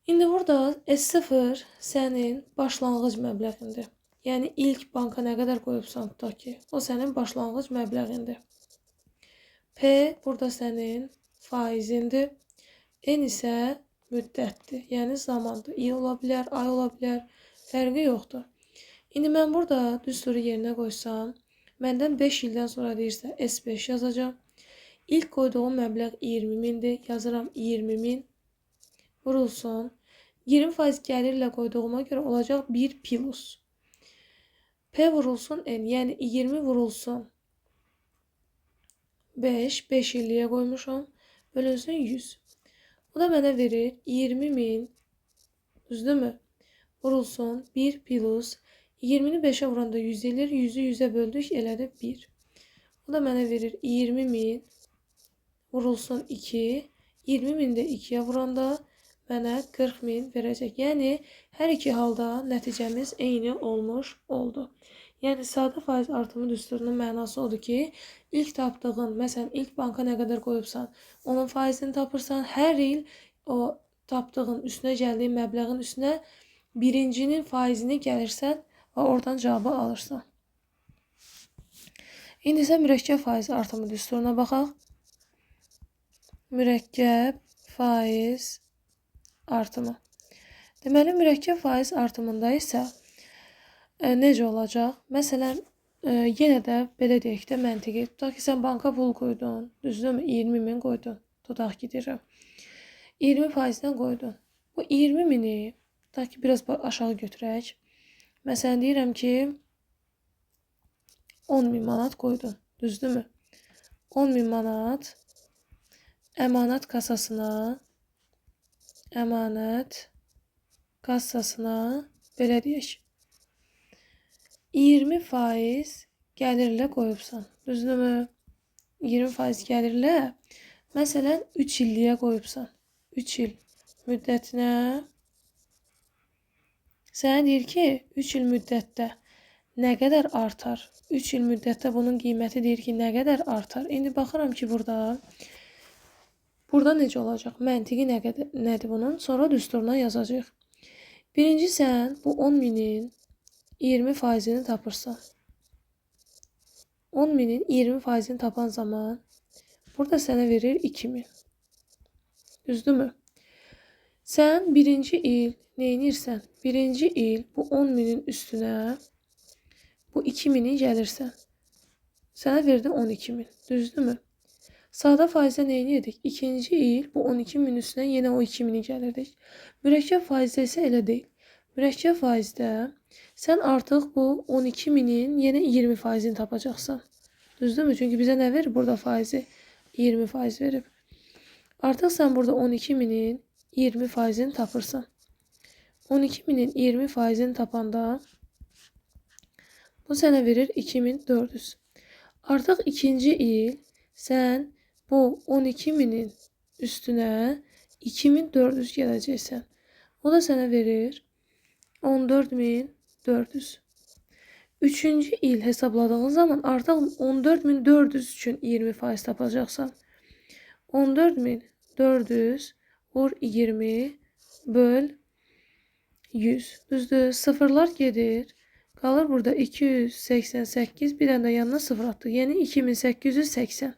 İndi burada S0 sənin başlanğıc məbləğindir. Yəni ilk banka nə qədər qoyubsan tutaq ki, o sənin başlanğıc məbləğindir. P burada sənin faizindir. N isə müddətdir, yəni zamandır. İl ola bilər, ay ola bilər, fərqi yoxdur. İndi mən burada düsturu yerinə qoysam, məndən 5 ildən sonra deyirsə S5 yazacağım. İlk qoyduğum məbləğ 20.000'dir. Yazıram 20.000 vurulsun. 20% gəlirlə qoyduğuma görə olacaq 1 plus. P vurulsun N, yəni 20 vurulsun 5, 5 illiyə qoymuşam, bölünsün 100. Bu da mənə verir 20.000, düzdürmü? Vurulsun 1 plus, 20'ni 5'ə vuranda 100 elir, 100'ü 100'ə böldük, elədi 1. Bu da mənə verir 20.000, vurulsun 2, 20.000 də 2'yə vuranda mənə 40.000 verəcək. Yəni, hər iki halda nəticəmiz eyni olmuş oldu. Yəni, sadə faiz artımı düsturunun mənası odur ki, ilk tapdığın, məsələn, ilk banka nə qədər qoyubsan, onun faizini tapırsan, hər il o tapdığın, üstünə gəldiyin məbləğin üstünə birincinin faizini gəlirsən və oradan cavabı alırsan. İndi isə mürəkkəb faiz artımı düsturuna baxaq. Mürəkkəb faiz artımı. Deməli, mürəkkəb faiz artımında isə necə olacaq? Məsələn, yenə də belə deyək də məntiqi. Tutaq ki, sən banka pul qoydun, düzdürmü? 20.000 qoydun. Tutaq ki, deyirəm. 20%-dən qoydun. Bu 20.000-i, tutaq ki, biraz aşağı götürək. Məsələn, deyirəm ki, 10.000 manat qoydun, düzdürmü? 10.000 manat əmanət kassasına belə deyək. 20% gəlirlə qoyubsan, düzdürmü? 20% gəlirlə, məsələn, 3 illiyə qoyubsan. 3 il müddətinə sənə deyir ki, 3 il müddətdə nə qədər artar? 3 il müddətdə bunun qiyməti deyir ki, nə qədər artar? İndi baxıram ki, burada necə olacaq? Məntiqi nədir bunun? Sonra düsturuna yazacaq. Birinci sən bu 10.000-in 20%-ni tapırsan. 10.000-in 20%-ni tapan zaman burada sənə verir 2.000. Düzdürmü? Sən birinci il neynirsən? Birinci il bu 10.000-in üstünə bu 2.000'i gəlirsən. Sənə verdi 12.000. Düzdürmü? Sadə faizdə neynirdik? İkinci il bu 12.000 üstünə yenə o 2.000'i gəlirdik. Mürəkkəb faizdə isə elə deyil. Mürəkkəb faizdə sən artıq bu 12.000'in yenə 20%'ni tapacaqsan. Düzdürmü? Çünki bizə nə verir burada faizi? 20% verib. Artıq sən burada 12.000'in 20%'ni tapırsan. 12.000'in 20%'ni tapanda bu sənə verir 2.400. Artıq ikinci il sən bu 12.000'in üstünə 2.400 gələcəksən. O da sənə verir 14.000 400. Üçüncü il hesabladığınız zaman artıq 14.400 üçün 20% tapacaqsan. 14.400 vur 20 böl 100. Düzdür? Sıfırlar gedir. Qalır burada 288. Bir dənə də yanına sıfır atdıq. Yəni 2880.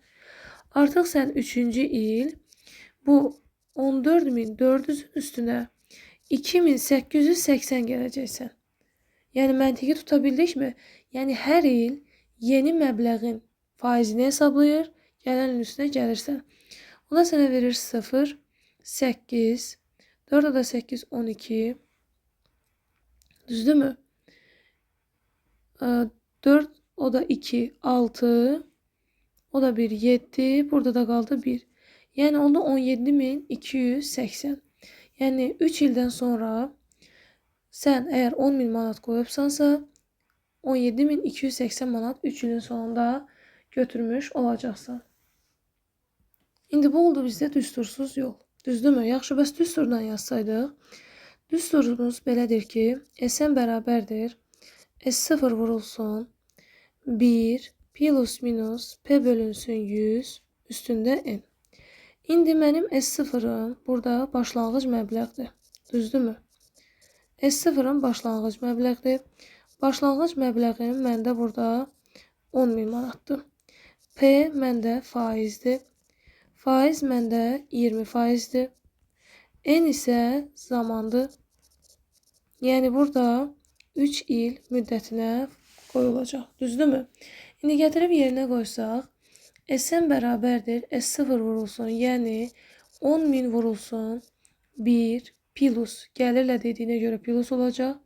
Artıq sən 3-cü il bu 14.400-ün üstünə 2880 gələcəksən. Yəni məntiqi tuta bildikmi? Yəni hər il yeni məbləğin faizini hesablayır, gələn ilin üstünə gəlirsən. O da sənə verir 0, 8, 4 da 8, 12. Düzdürmü? 4, o da 2, 6, o da 1, 7, burada da qaldı 1. Yəni oldu 17.280. Yəni 3 ildən sonra sən əgər 10.000 manat qoyubsansa, 17.280 manat 3 ilin sonunda götürmüş olacaqsan. İndi bu oldu bizdə düstursuz yol. Düzdürmü? Yaxşı, bəs düsturdan yazsaydıq. Düsturumuz belədir ki, S-ən bərabərdir. S0 vurulsun 1 plus minus P bölünsün 100 üstündə N. İndi mənim S0'ım burada başlanğıc məbləğdir. Düzdürmü? S0'ın başlanğıc məbləğdir. Başlanğıc məbləğim məndə burada 10.000 manatdır. P məndə faizdir. Faiz məndə 20%dir. N isə zamandır. Yəni burada 3 il müddətinə qoyulacaq. Düzdürmü? İndi gətirib yerinə qoysaq, S-ən bərabərdir. S0 vurulsun, yəni 10.000 vurulsun 1 plus, gəlirlə dediyinə görə plus olacaq.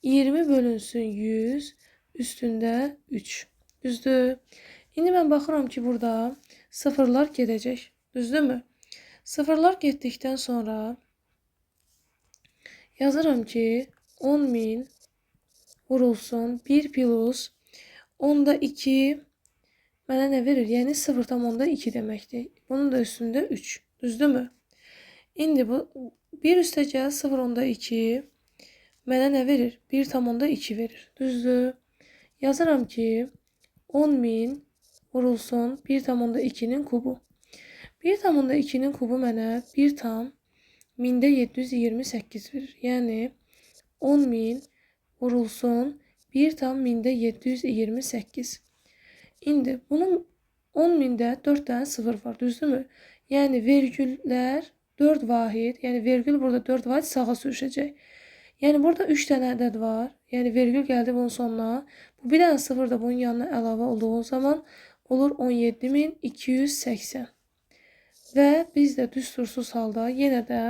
20 bölünsün 100 üstündə 3. Düzdür? İndi mən baxıram ki, burada sıfırlar gedəcək. Düzdürmü? Sıfırlar getdikdən sonra yazıram ki, 10.000 vurulsun 1 plus 10'da 2 mənə nə verir? Yəni 0,2 deməkdir. Bunun da üstündə 3. Düzdürmü? İndi bu 1 üstə gəl 0,2 mənə nə verir? 1,2 verir. Düzdür? Yazıram ki, 10.000 vurulsun 1,2'nin kubu. 1,2'nin kubu mənə 1 tam 1000'də 728 verir. Yəni 10.000 vurulsun 1 tam 1000'də 728. İndi bunun 10.000'də 4 dənə 0 var. Düzdürmü? Yəni vergüllər 4 vahid. Yəni vergül burada 4 vahid sağa sürüşəcək. Yəni burada 3 dənə ədəd var. Yəni vergül gəldi bunun sonuna. Bu bir dənə 0 da bunun yanına əlavə olduğu zaman olur 17.280. Və biz də düstursuz halda yenə də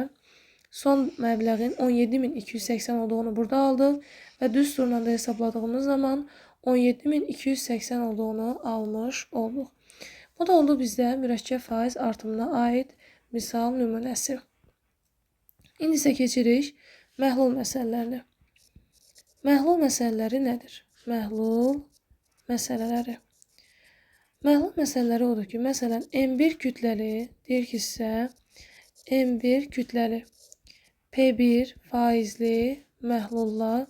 son məbləğin 17.280 olduğunu burada aldıq və düsturla da hesabladığımız zaman 17.280 olduğunu almış olduq. Bu da oldu bizdə mürəkkəb faiz artımına aid misal nümunəsi. İndi isə keçirik məhlul məsələlərinə. Məhlul məsələləri nədir? Məhlul məsələləri. Məhlul məsələləri odur ki, məsələn, M1 kütləli, deyir ki sizə, M1 kütləli, P1 faizli məhlullar,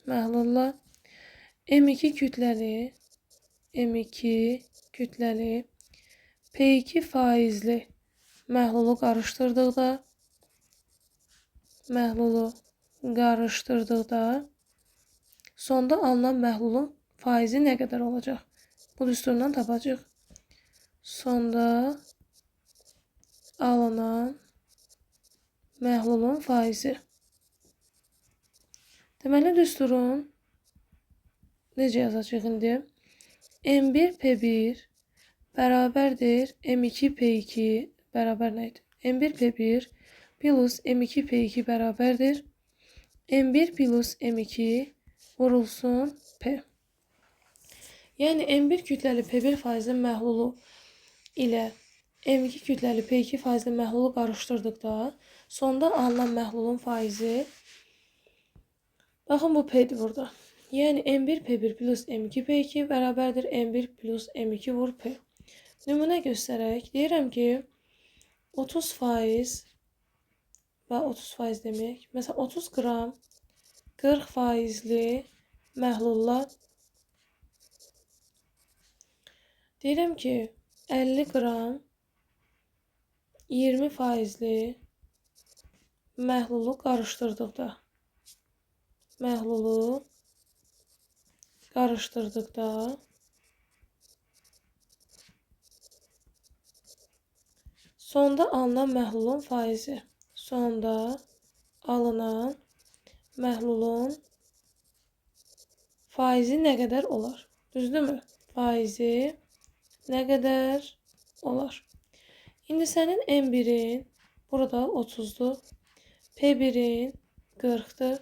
M2 kütləli, P2 faizli məhlulu qarışdırdıqda, sonda alınan məhlulun faizi nə qədər olacaq? Bu düsturdan tapacaq. Sonda alınan məhlulun faizi. Deməli, düsturun necə yazacaq indi? M1 P1 bərabərdir M2 P2 bərabər nə idi? M1 P1 plus M2 P2 bərabərdir M1 plus M2 vurulsun P. Yəni M1 kütləli P1 faizli məhlulu ilə M2 kütləli P2 faizli məhlulu qarışdırdıqda sonda alınan məhlulun faizi, baxın bu P'dir burada. Yəni M1 P1 plus M2 P2 bərabərdir M1 plus M2 vur P. Nümunə göstərək. Deyirəm ki, 30% və 30% demək. Məsələn, 30 qram 40% məhlulla deyirəm ki, 50 qram 20% məhlulu qarışdırdıqda sonda alınan məhlulun faizi. Sonda alınan məhlulun faizi nə qədər olar? Düzdürmü? Faizi nə qədər olar? İndi sənin M1'in burada 30'dur. P1'in 40'dır.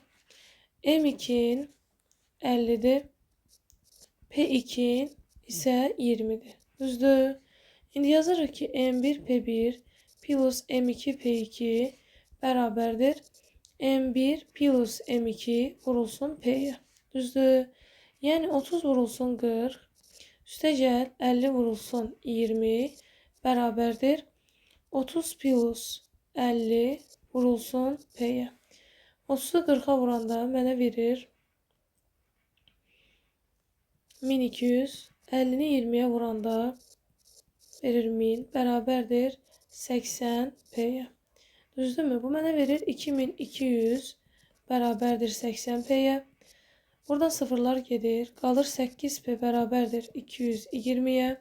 M2'in 50'dir. P2'in isə 20'dir. Düzdür? İndi yazırıq ki, M1 P1 plus M2 P2 bərabərdir. M1 plus M2 vurulsun P'yə. Düzdür? Yəni 30 vurulsun 40, üstə gəl 50 vurulsun 20 bərabərdir. 30 plus 50 vurulsun P'yə. 30'u 40'a vuranda mənə verir 1200. 50'ni 20'ye vuranda verir 1000 bərabərdir 80 P'yə. Düzdürmü? Bu mənə verir 2200 bərabərdir 80 P'yə. Buradan sıfırlar gedir. Qalır 8P bərabərdir 220'yə.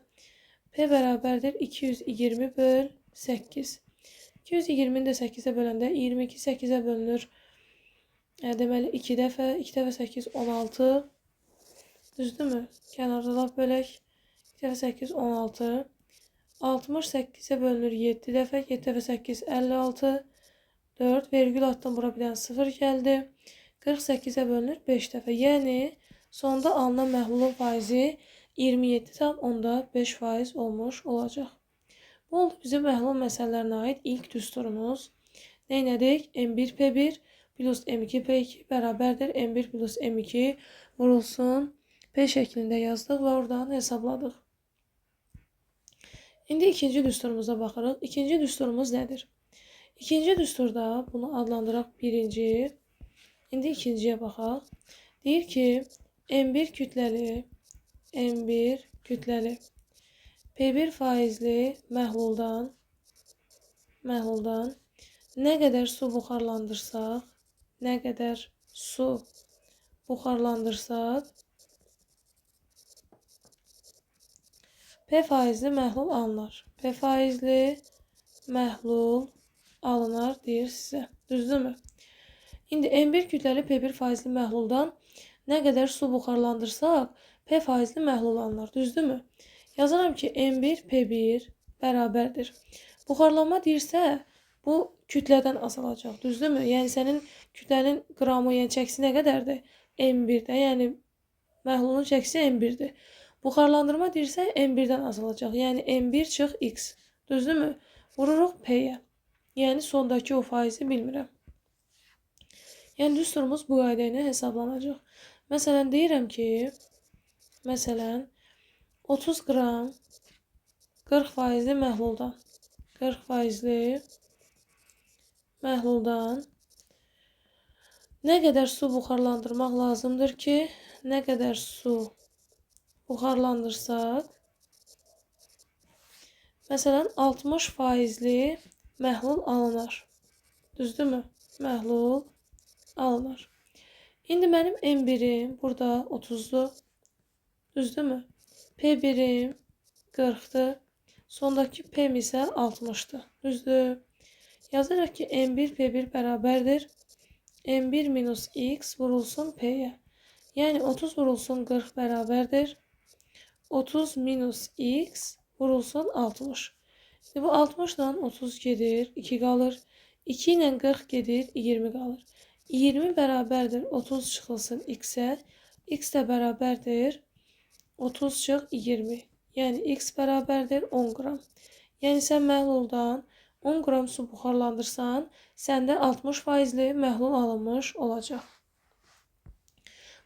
P bərabərdir 220 böl 8. 220'ni də 8'ə böləndə 22 8'ə bölünür. Deməli 2 dəfə. 2 dəfə 8 16. Düzdürmü? Kənarda laf bölək. 2 dəfə 8 16. 60 8'ə bölünür 7 dəfə. 7 dəfə 8 56. 4 vergül atdım. Bura bir dənə 0 gəldi. 48'ə bölünür 5 dəfə. Yəni sonda alınan məhlulun faizi 27,5% olmuş olacaq. Bu oldu bizim məhlul məsələlərinə aid ilk düsturumuz. Neynədik? M1 P1 plus M2 P2 bərabərdir. M1 plus M2 vurulsun P şəklində yazdıq və oradan hesabladıq. İndi ikinci düsturumuza baxırıq. İkinci düsturumuz nədir? İkinci düsturda bunu adlandıraq birinci. İndi ikinciyə baxaq. Deyir ki, M1 kütləli P1 faizli məhluldan nə qədər su buxarlandırsaq, P faizli məhlul alınır. P faizli məhlul alınar deyir sizə. Düzdürmü? İndi M1 kütləli P1 faizli məhluldan nə qədər su buxarlandırsaq, P faizli məhlul alınır. Düzdürmü? Yazaram ki, M1 P1 bərabərdir. Buxarlanma deyirsə, bu kütlədən azalacaq. Düzdürmü? Yəni sənin kütlənin qramı, yəni çəkisi nə qədərdir? M1-də, yəni məhlulun çəkisi M1-dir. Buxarlandırma deyirsə, M1-dən azalacaq. Yəni M1 çıx X. Düzdürmü? Vururuq P-yə. Yəni sondakı o faizi bilmirəm. Yəni düsturumuz bu qayda ilə hesablanacaq. Məsələn, deyirəm ki, 30 qram 40% məhluldan nə qədər su buxarlandırmaq lazımdır ki, nə qədər su buxarlandırsaq, məsələn, 60% məhlul alınır. Düzdürmü? Məhlul alınır. İndi mənim M1'im burada 30'dur. Düzdürmü? P1'im 40'dır. Sondakı P'm isə 60'dır. Düzdür? Yazırıq ki, M1 P1 bərabərdir. M1 minus X vurulsun P'yə. Yəni 30 vurulsun 40 bərabərdir. 30 minus X vurulsun 60. Bu 60 ilə 30 gedir, 2 qalır. 2 ilə 40 gedir, 20 qalır. 20 bərabərdir 30 çıxılsın X-ə. X də bərabərdir 30 çıx 20. Yəni X bərabərdir 10 qram. Yəni sən məhluldan 10 qram su buxarlandırsan, səndə 60%li məhlul alınmış olacaq.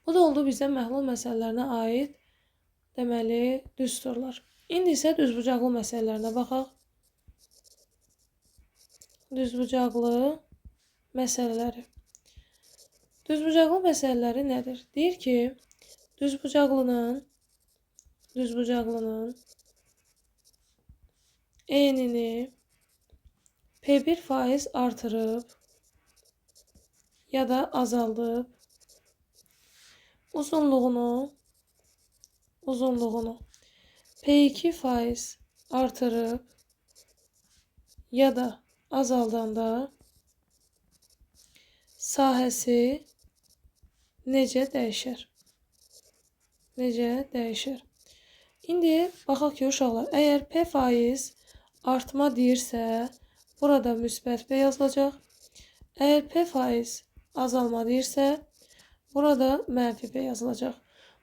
Bu da oldu bizə məhlul məsələlərinə aid deməli düsturlar. İndi isə düzbucaqlı məsələlərinə baxaq. Düzbucaqlı məsələləri. Düzbucaqlı məsələləri nədir? Deyir ki, düzbucaqlının enini P1% artırıb ya da azaldıb uzunluğunu P2% artırıb ya da azaldanda sahəsi necə dəyişər? İndi baxaq ki, uşaqlar, əgər P% artma deyirsə, burada müsbət P yazılacaq. Əgər P% azalma deyirsə, burada mənfi P yazılacaq.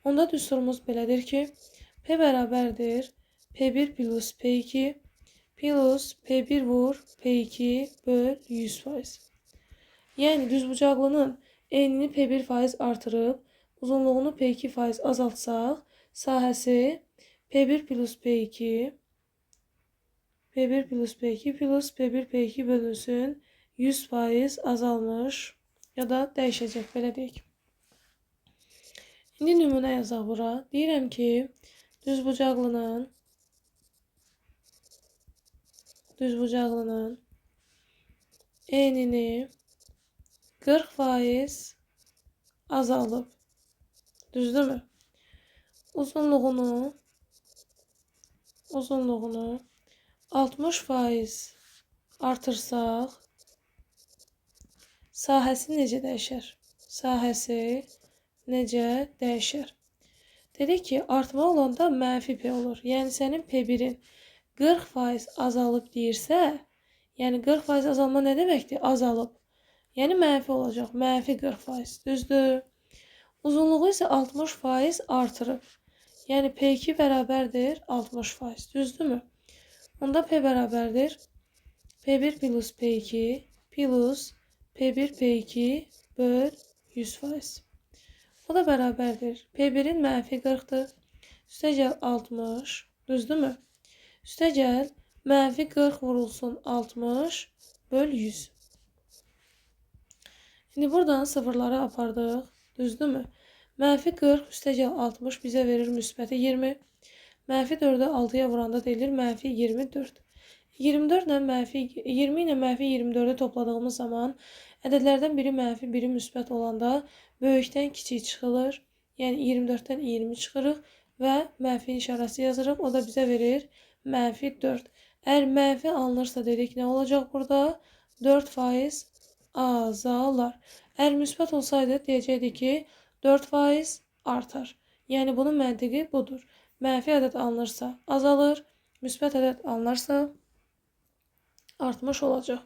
Onda düsturumuz belədir ki, P bərabərdir P1 plus P2 plus P1 vur P2 böl 100%. Yəni düzbucaqlının enini P1% artırıb, uzunluğunu P2% azaltsaq, sahəsi P1 plus P2 plus P1 P2 bölünsün 100% azalmış ya da dəyişəcək, belə deyək. İndi nümunə yazaq bura. Deyirəm ki, düzbucaqlının enini 40% azaldıb. Düzdürmü? Uzunluğunu 60% artırsaq, sahəsi necə dəyişər? Dedik ki, artma olanda mənfi P olur. Yəni, sənin P1'in 40% azalıb deyirsə, yəni 40% azalma nə deməkdir? Azalıb. Yəni, mənfi olacaq. Mənfi 40%. Düzdür. Uzunluğu isə 60% artırıb. Yəni, P2 bərabərdir 60%. Düzdürmü? Onda P bərabərdir P1 plus P2 plus P1 P2 böl 100%. O da bərabərdir. P1'in mənfi 40'dır. Üstəgəl 60. Düzdürmü? Üstəgəl mənfi 40 vurulsun 60 böl 100. İndi buradan sıfırları apardıq. Düzdürmü? Mənfi 40 üstəgəl 60 bizə verir müsbəti 20. Mənfi 4'ü 6'ya vuranda deyilir mənfi 24. 20 ilə mənfi 24'ü topladığımız zaman ədədlərdən biri mənfi, biri müsbət olanda böyükdən kiçik çıxılır. Yəni 24'dən 20 çıxırıq və mənfi işarəsi yazırıq. O da bizə verir mənfi 4. Əgər mənfi alınırsa dedik nə olacaq burada? 4% azalar. Əgər müsbət olsaydı deyəcəkdik ki 4% artar. Yəni bunun məntiqi budur. Mənfi ədəd alınırsa azalır, müsbət ədəd alınırsa artmış olacaq.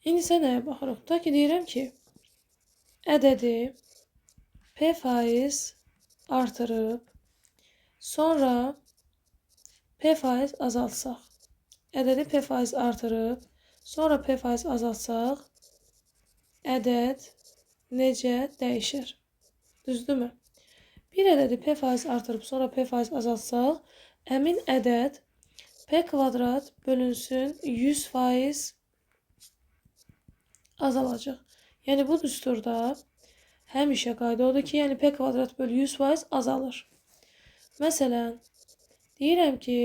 İndi isə nəyə baxırıq? Tutaq ki, deyirəm ki, ədədi P% artırıb, sonra P% azaltsaq. Ədədi P% artırıb, sonra P% azaltsaq, ədəd necə dəyişər? Düzdürmü? Bir ədədi P% artırıb, sonra P% azaltsaq, həmin ədəd P kvadrat bölünsün 100% azalacaq. Yəni bu düsturda həmişə qayda odur ki, yəni P kvadrat bölü 100% azalır. Məsələn, deyirəm ki,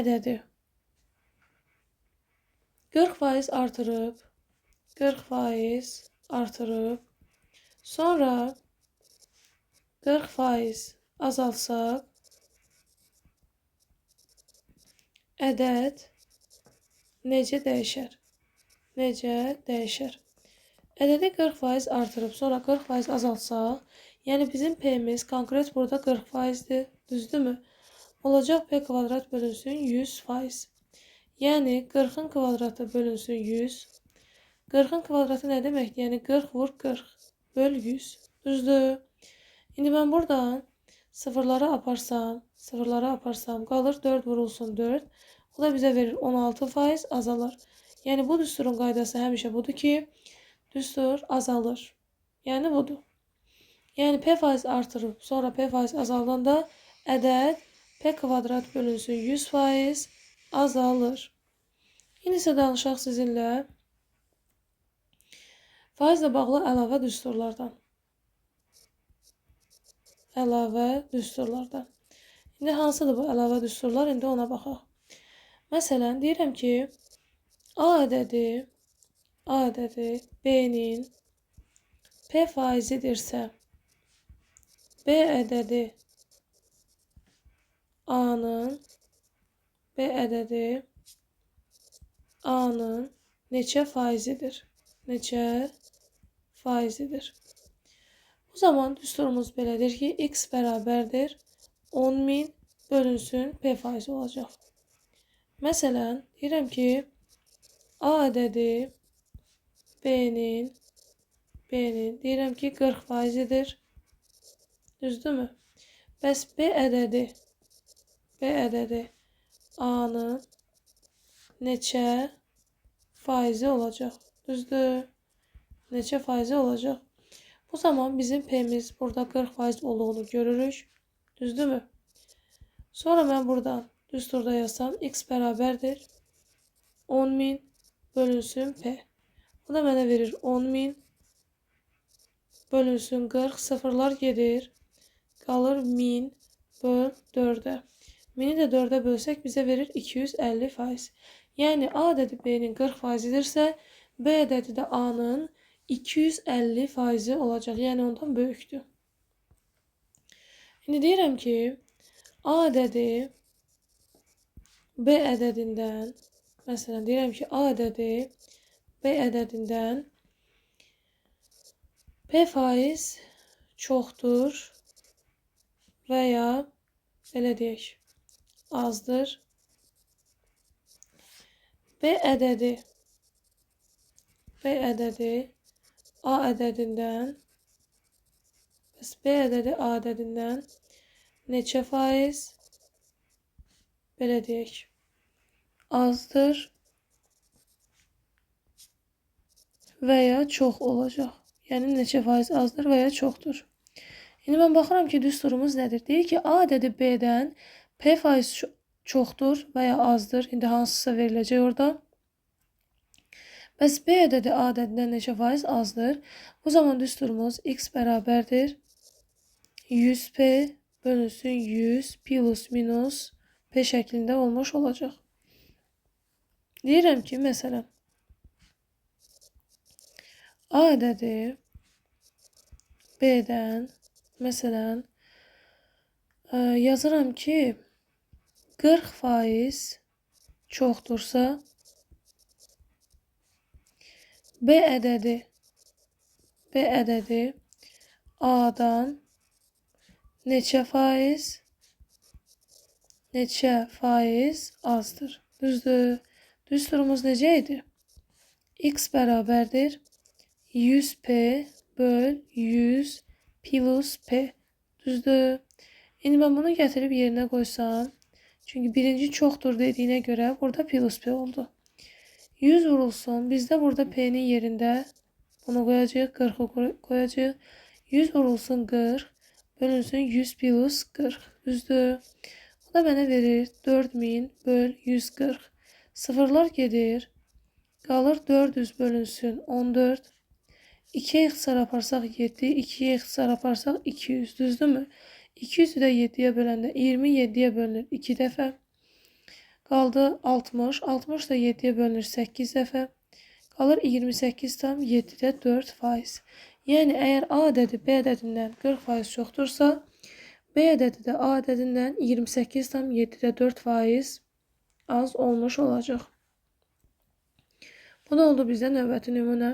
ədədi 40% artırıb, sonra 40% azalsaq, ədəd necə dəyişər? Ədədi 40% artırıb, sonra 40% azalsaq, yəni bizim P'miz konkret burada 40%'dir, düzdürmü? Olacaq P kvadrat bölünsün 100%. Yəni 40'ın kvadratı bölünsün 100. 40'ın kvadratı nə deməkdir? Yəni 40 vur 40 böl 100. Düzdür? İndi mən buradan sıfırları aparsam qalır 4 vurulsun 4. O da bizə verir 16% azalır. Yəni bu düsturun qaydası həmişə budur ki, düstur azalır. Yəni budur. Yəni P% artırıb, sonra P% azaldanda ədəd P kvadrat bölünsün 100% azalır. İndi isə danışaq sizinlə faizlə bağlı əlavə düsturlardan. İndi hansıdır bu əlavə düsturlar? İndi ona baxaq. Məsələn, deyirəm ki, A ədədi B-nin P faizidirsə, B ədədi A-nın neçə faizidir? Bu zaman düsturumuz belədir ki, x bərabərdir 10.000 bölünsün P faizi olacaq. Məsələn, deyirəm ki, A ədədi B-nin deyirəm ki, 40 faizidir. Düzdürmü? Bəs B ədədi A-nın neçə faizi olacaq? Düzdür? Neçə faizi olacaq? Bu zaman bizim P'miz burada 40 faiz olduğunu görürük. Düzdürmü? Sonra mən buradan düsturda yazsam x bərabərdir 10.000 bölünsün P. Bu da mənə verir 10.000 bölünsün 40. Sıfırlar gedir. Qalır 1000 böl 4'ə. 1000'i də 4'ə bölsək bizə verir 250 faiz. Yəni A ədədi B-nin 40 faizidirsə, B ədədi də A-nın 250 faizi olacaq. Yəni ondan böyükdür. İndi deyirəm ki, A ədədi B ədədindən, məsələn deyirəm ki, A ədədi B ədədindən P faiz çoxdur və ya belə deyək, azdır. B ədədi A ədədindən, bəs B ədədi A ədədindən neçə faiz? Belə deyək, azdır və ya çox olacaq. Yəni neçə faiz azdır və ya çoxdur. İndi mən baxıram ki, düsturumuz nədir? Deyir ki, A ədədi B-dən P faiz çoxdur və ya azdır. İndi hansısa veriləcək orada. Bəs B ədədi A ədədindən neçə faiz azdır? Bu zaman düsturumuz x bərabərdir 100P bölünsün 100 plus minus P şəklində olmuş olacaq. Deyirəm ki, məsələn, A ədədi B-dən, məsələn, yazıram ki, 40 faiz çoxdursa, B ədədi A-dan neçə faiz azdır? Düzdür. Düsturumuz necə idi? X bərabərdir 100P böl 100 plus P. Düzdür. İndi mən bunu gətirib yerinə qoysam, çünki birinci çoxdur dediyinə görə burada plus P oldu. 100 vurulsun. Biz də burada P'nin yerində bunu qoyacağıq, 40'ı qoyacağıq. 100 vurulsun 40 bölünsün 100 plus 40. Düzdür. Bu da mənə verir 4000 böl 140. Sıfırlar gedir. Qalır 400 bölünsün 14. 2'ye ixtisar aparsaq 7, 2'ye ixtisar aparsaq 200. Düzdürmü? 200'ü də 7'ye böləndə 20 7'ye bölünür 2 dəfə. Qaldı 60. 60 da 7'ye bölünür 8 dəfə. Qalır 28 tam 7'də 4 faiz. Yəni əgər A ədədi B ədədindən 40 faiz çoxdursa, B ədədi də A ədədindən 28 tam 7'də 4 faiz az olmuş olacaq. Bu da oldu bizdə növbəti nümunə.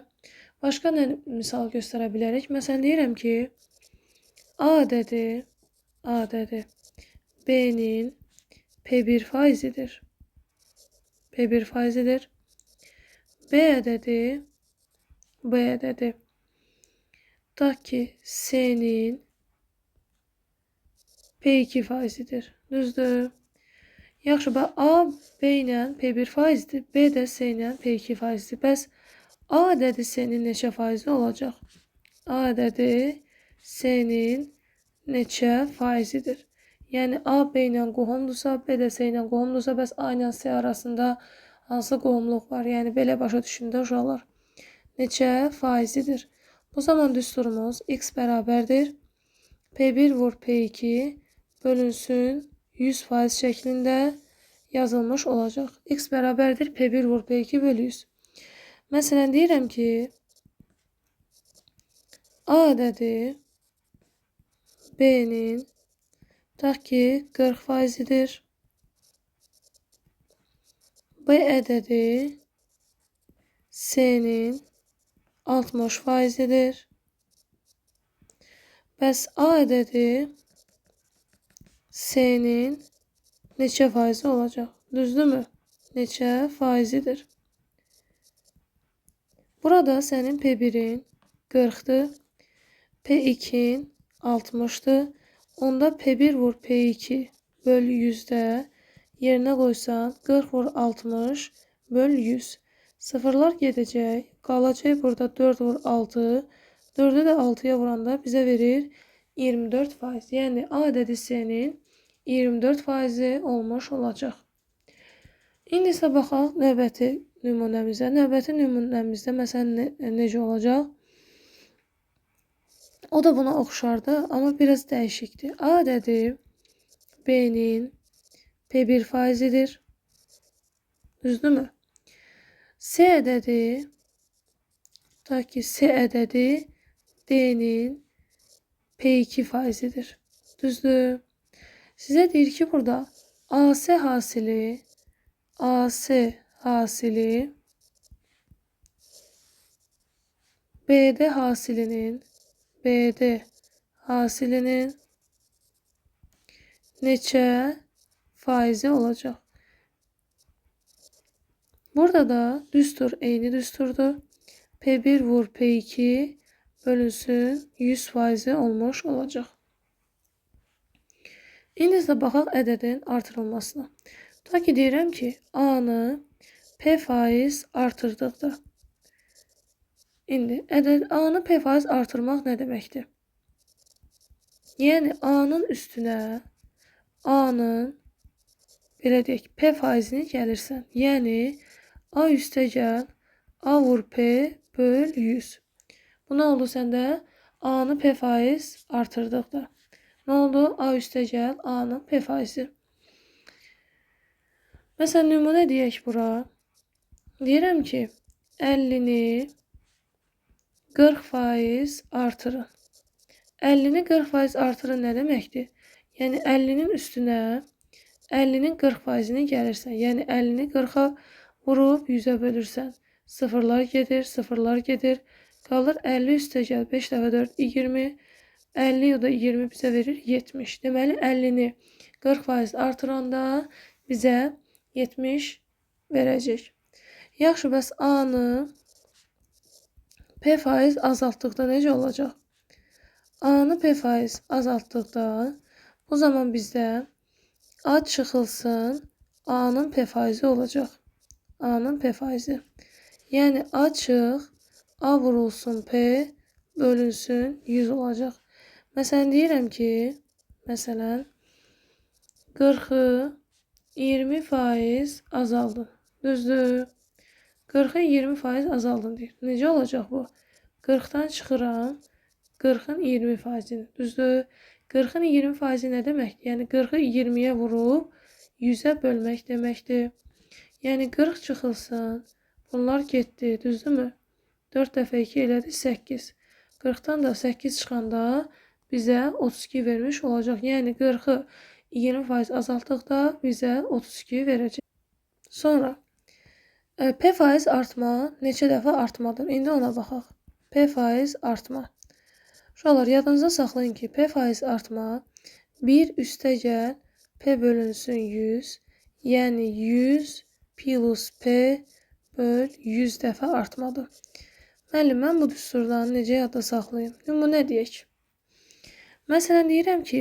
Başqa nə misal göstərə bilərik? Məsələn, deyirəm ki, A ədədi B-nin P1 faizidir. B ədədi tutaq ki, C-nin P2 faizidir. Düzdür. Yaxşı, bax, A B ilə P1 faizdir, B də C ilə P2 faizdir. Bəs A ədədi C-nin neçə faizi olacaq? A ədədi C-nin neçə faizidir? Yəni A B ilə qohumdursa, B də C ilə qohumdursa, bəs A ilə C arasında hansı qohumluq var? Yəni belə başa düşün də uşaqlar. Neçə faizidir? Bu zaman düsturumuz x bərabərdir. P1 vur P2 bölünsün 100% şəklində yazılmış olacaq. X bərabərdir P1 vur P2 bölü 100. Məsələn, deyirəm ki, A ədədi B-nin tutaq ki 40%-dir. B ədədi C-nin 60%-dir. Bəs A ədədi C-nin neçə faizi olacaq? Düzdürmü? Neçə faizidir? Burada sənin P1'in 40'dır. P2'in 60'dır. Onda P1 vur P2 bölü 100'də yerinə qoysan 40 vur 60 bölü 100. Sıfırlar gedəcək. Qalacaq burada 4 vur 6. 4'ü də 6'ya vuranda bizə verir 24%. Yəni A ədədi C-nin 24%-i olmuş olacaq. İndi isə baxaq növbəti nümunəmizə. Növbəti nümunəmizdə məsələn necə olacaq? O da buna oxşardır, amma biraz dəyişikdir. A ədədi B-nin P1 faizidir. Düzdürmü? C ədədi tutaq ki, C ədədi D-nin P2 faizidir. Düzdür? Sizə deyir ki, burada AC hasili BD hasilinin neçə faizi olacaq? Burada da düstur eyni düsturdur. P1 vur P2 bölünsün 100% olmuş olacaq. İndi isə baxaq ədədin artırılmasına. Tutaq ki, deyirəm ki, A-nı P faiz artırdıqda. İndi A-nı P faiz artırmaq nə deməkdir? Yəni A-nın üstünə A-nın belə deyək, P faizini gəlirsən. Yəni A üstəgəl A vur P böl 100. Bu nə oldu səndə? A-nı P faiz artırdıqda. Nə oldu? A üstəgəl A-nın P faizi. Məsələn, nümunə deyək bura. Deyirəm ki, 50-ni 40% artırın. 50-ni 40% artırın nə deməkdir? Yəni 50-nin üstünə 50-nin 40%-ni gəlirsən. Yəni 50-ni 40-a vurub 100-ə bölürsən. Sıfırlar gedir. Qalır 50 üstəgəl 5 dəfə 4 20. 50 o da 20 bizə verir 70. Deməli 50-ni 40% artıranda bizə 70 verəcək. Yaxşı, bəs A-nı P faiz azaltdıqda necə olacaq? A-nı P faiz azaltdıqda o zaman bizdə A çıxılsın, A-nın P faizi olacaq. A-nın P faizi. Yəni A çıx, A vurulsun P bölünsün 100 olacaq. Məsələn, deyirəm ki, məsələn, 40'ı 20% azaldın. Düzdür? 40'ı 20% azaldın deyir. Necə olacaq bu? 40'dan çıxıram, 40'ın 20%-ni. Düzdür? 40'ın 20%-i nə deməkdir? Yəni 40'ı 20'yə vurub 100'ə bölmək deməkdir. Yəni 40 çıxılsın, bunlar getdi, düzdürmü? 4 dəfə 2 elədi 8. 40'dan da 8 çıxanda bizə 32 vermiş olacaq. Yəni 40'ı 20% azaltdıqda bizə 32 verəcək. Sonra P faiz artma neçə dəfə artmadır? İndi ona baxaq. P faiz artma. Uşaqlar, yadınızda saxlayın ki, P faiz artma 1 üstəgəl P bölünsün 100. Yəni 100 plus P böl 100 dəfə artmadır. Müəllim, mən bu düsturdan necə yadda saxlayayım? Nümunə deyək. Məsələn, deyirəm ki,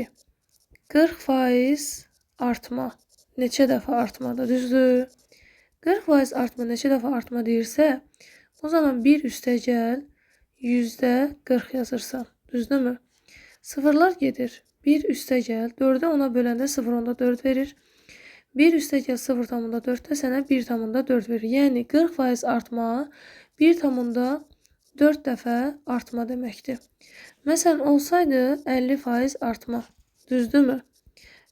40% artma neçə dəfə artmadır? Düzdür? 40% artma neçə dəfə artma deyirsə, o zaman 1 üstəgəl 100'də 40 yazırsan. Düzdürmü? Sıfırlar gedir. 1 üstəgəl 4'ü 10'a böləndə 0 onda 4 verir. 1 üstəgəl 0,4 də sənə 1,4 verir. Yəni 40% artma 1,4 dəfə artma deməkdir. Məsələn, olsaydı 50% artma, düzdürmü?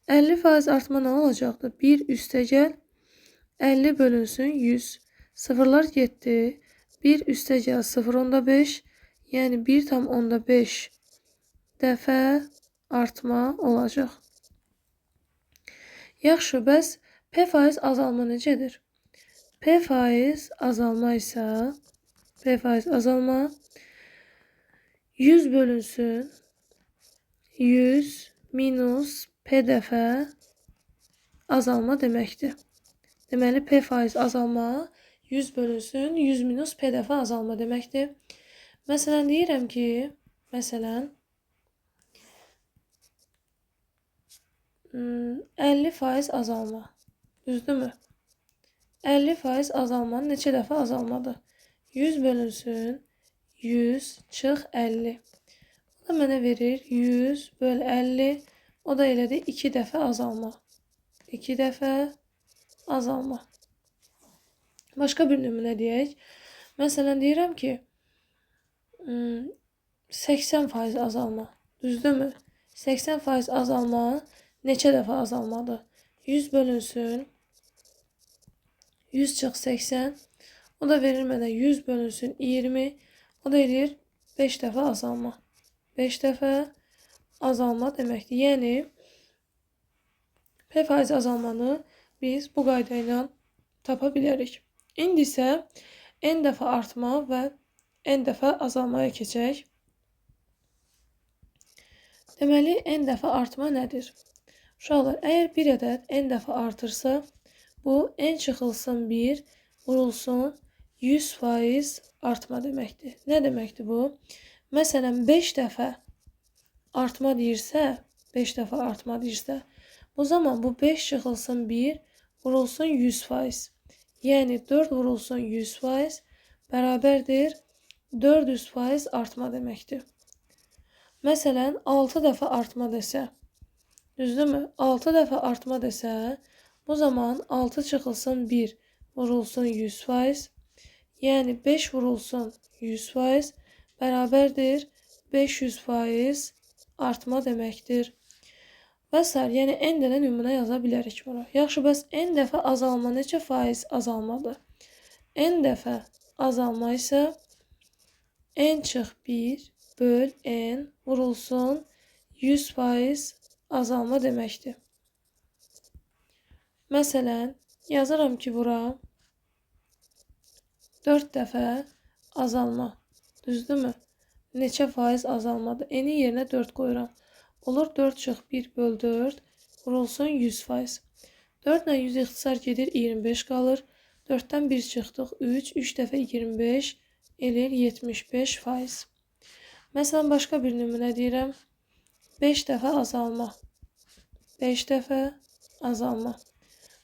50% artma nə olacaqdı? 1 üstəgəl 50 bölünsün 100. Sıfırlar getdi. 1 üstəgəl 0,5, yəni 1,5 dəfə artma olacaq. Yaxşı, bəs P faiz azalma necədir? P faiz azalma isə P faiz azalma 100 bölünsün 100 minus P dəfə azalma deməkdir. Deməli, P faiz azalma 100 bölünsün 100 minus P dəfə azalma deməkdir. Məsələn, deyirəm ki, məsələn, 50% azalma. Düzdürmü? 50% azalma neçə dəfə azalmadır? 100 bölünsün 100 çıx 50. O da mənə verir 100 böl 50. O da elədir 2 dəfə azalma. 2 dəfə azalma. Başqa bir nümunə deyək. Məsələn, deyirəm ki, 80% azalma. Düzdürmü? 80% azalma neçə dəfə azalmadır? 100 bölünsün 100 çıx 80. O da verir mənə 100 bölünsün 20. O da edir 5 dəfə azalma. 5 dəfə azalma deməkdir. Yəni, P faiz azalmanı biz bu qayda ilə tapa bilərik. İndi isə N dəfə artma və N dəfə azalmaya keçək. Deməli, N dəfə artma nədir? Uşaqlar, əgər bir ədəd N dəfə artırsa, bu N çıxılsın 1 vurulsun 100% artma deməkdir. Nə deməkdir bu? Məsələn, 5 dəfə artma deyirsə, 5 dəfə artma deyirsə, bu zaman bu 5 çıxılsın 1 vurulsun 100%. Yəni 4 vurulsun 100% bərabərdir 400% artma deməkdir. Məsələn, 6 dəfə artma desə, düzdürmü? 6 dəfə artma desə, bu zaman 6 çıxılsın 1 vurulsun 100%. Yəni 5 vurulsun 100% bərabərdir 500% artma deməkdir. Və s. Yəni N dənə nümunə yaza bilərik buna. Yaxşı, bəs N dəfə azalma neçə faiz azalmadır? N dəfə azalma isə N çıx 1 böl N vurulsun 100% azalma deməkdir. Məsələn, yazıram ki, bura 4 dəfə azalma. Düzdürmü? Neçə faiz azalmadır? N-i yerinə 4 qoyuram. Olur 4 çıx 1 böl 4 vurulsun 100%. 4 ilə 100 ixtisar gedir 25 qalır. 4-dən 1 çıxdıq 3. 3 dəfə 25 elir 75%. Məsələn, başqa bir nümunə deyirəm. 5 dəfə azalma. 5 dəfə azalma.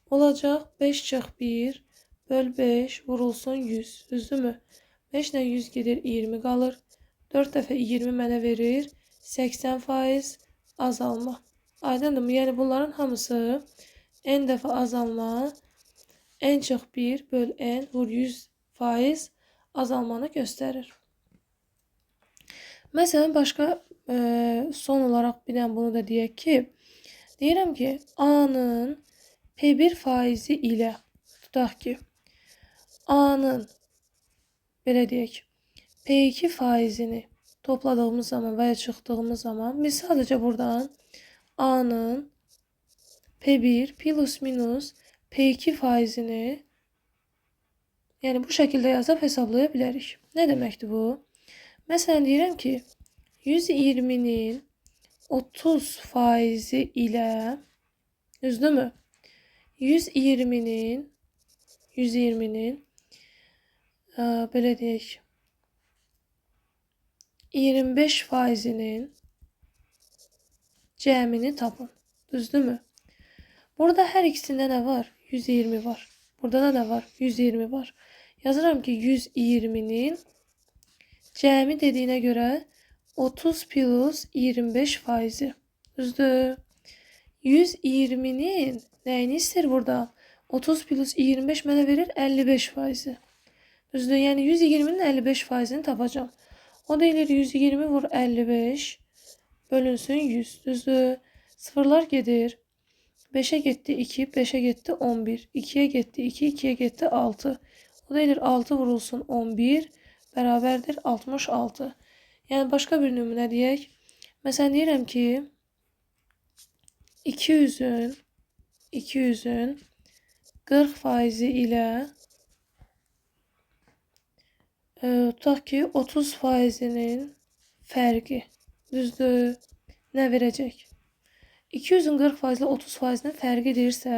Olacaq 5 çıx 1 böl 5 vurulsun 100. Düzdürmü? 5 ilə 100 gedir 20 qalır. 4 dəfə 20 mənə verir 80% azalma. Aydındırmı? Yəni bunların hamısı N dəfə azalma, N çıx 1 böl N vur 100% azalmanı göstərir. Məsələn, başqa son olaraq bir dənə bunu da deyək ki, deyirəm ki, A-nın P1 faizi ilə tutaq ki, A-nın belə deyək, P2 faizini topladığımız zaman və ya çıxdığımız zaman biz sadəcə buradan A-nın P1 plus minus P2 faizini yəni bu şəkildə yazıb hesablaya bilərik. Nə deməkdir bu? Məsələn, deyirəm ki, 120-nin 30% ilə, düzdürmü? 120-nin belə deyək, 25%-nin cəmini tapın. Düzdürmü? Burada hər ikisində nə var? 120 var. Burada da var? 120 var. Yazıram ki, 120-nin cəmi dediyinə görə 30 plus 25%. Düzdür? 120'nin nəyini istəyir burada? 30 plus 25 mənə verir 55%. Düzdür? Yəni 120'nin 55%'ni tapacağım. O da eləyir 120 vur 55 bölünsün 100. Düzdür? Sıfırlar gedir. 5'e getdi 2, 5'e getdi 11. 2'ye getdi 2, 2'ye getdi 6. O da eləyir 6 vurulsun 11 bərabərdir 66. Yəni başqa bir nümunə deyək. Məsələn deyirəm ki 200'ün 40% ilə tutaq ki 30%'nin fərqi. Düzdür? Nə verəcək? 200'ün 40% ilə 30%'nin fərqi deyirsə,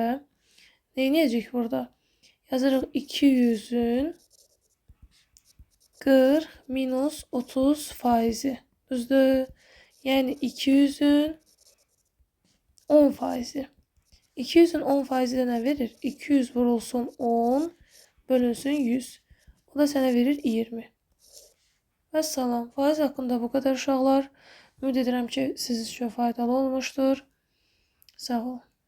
neyniyəcək burada? Yazırıq 200'ün 40 minus 30%. Düzdür? Yəni 200'ün 10%. 200'ün 10% də nə verir? 200 vurulsun 10 bölünsün 100. O da sənə verir 20. Vəssalam. Faiz haqqında bu qədər uşaqlar. Ümid edirəm ki, siz üçün faydalı olmuşdur. Sağ olun.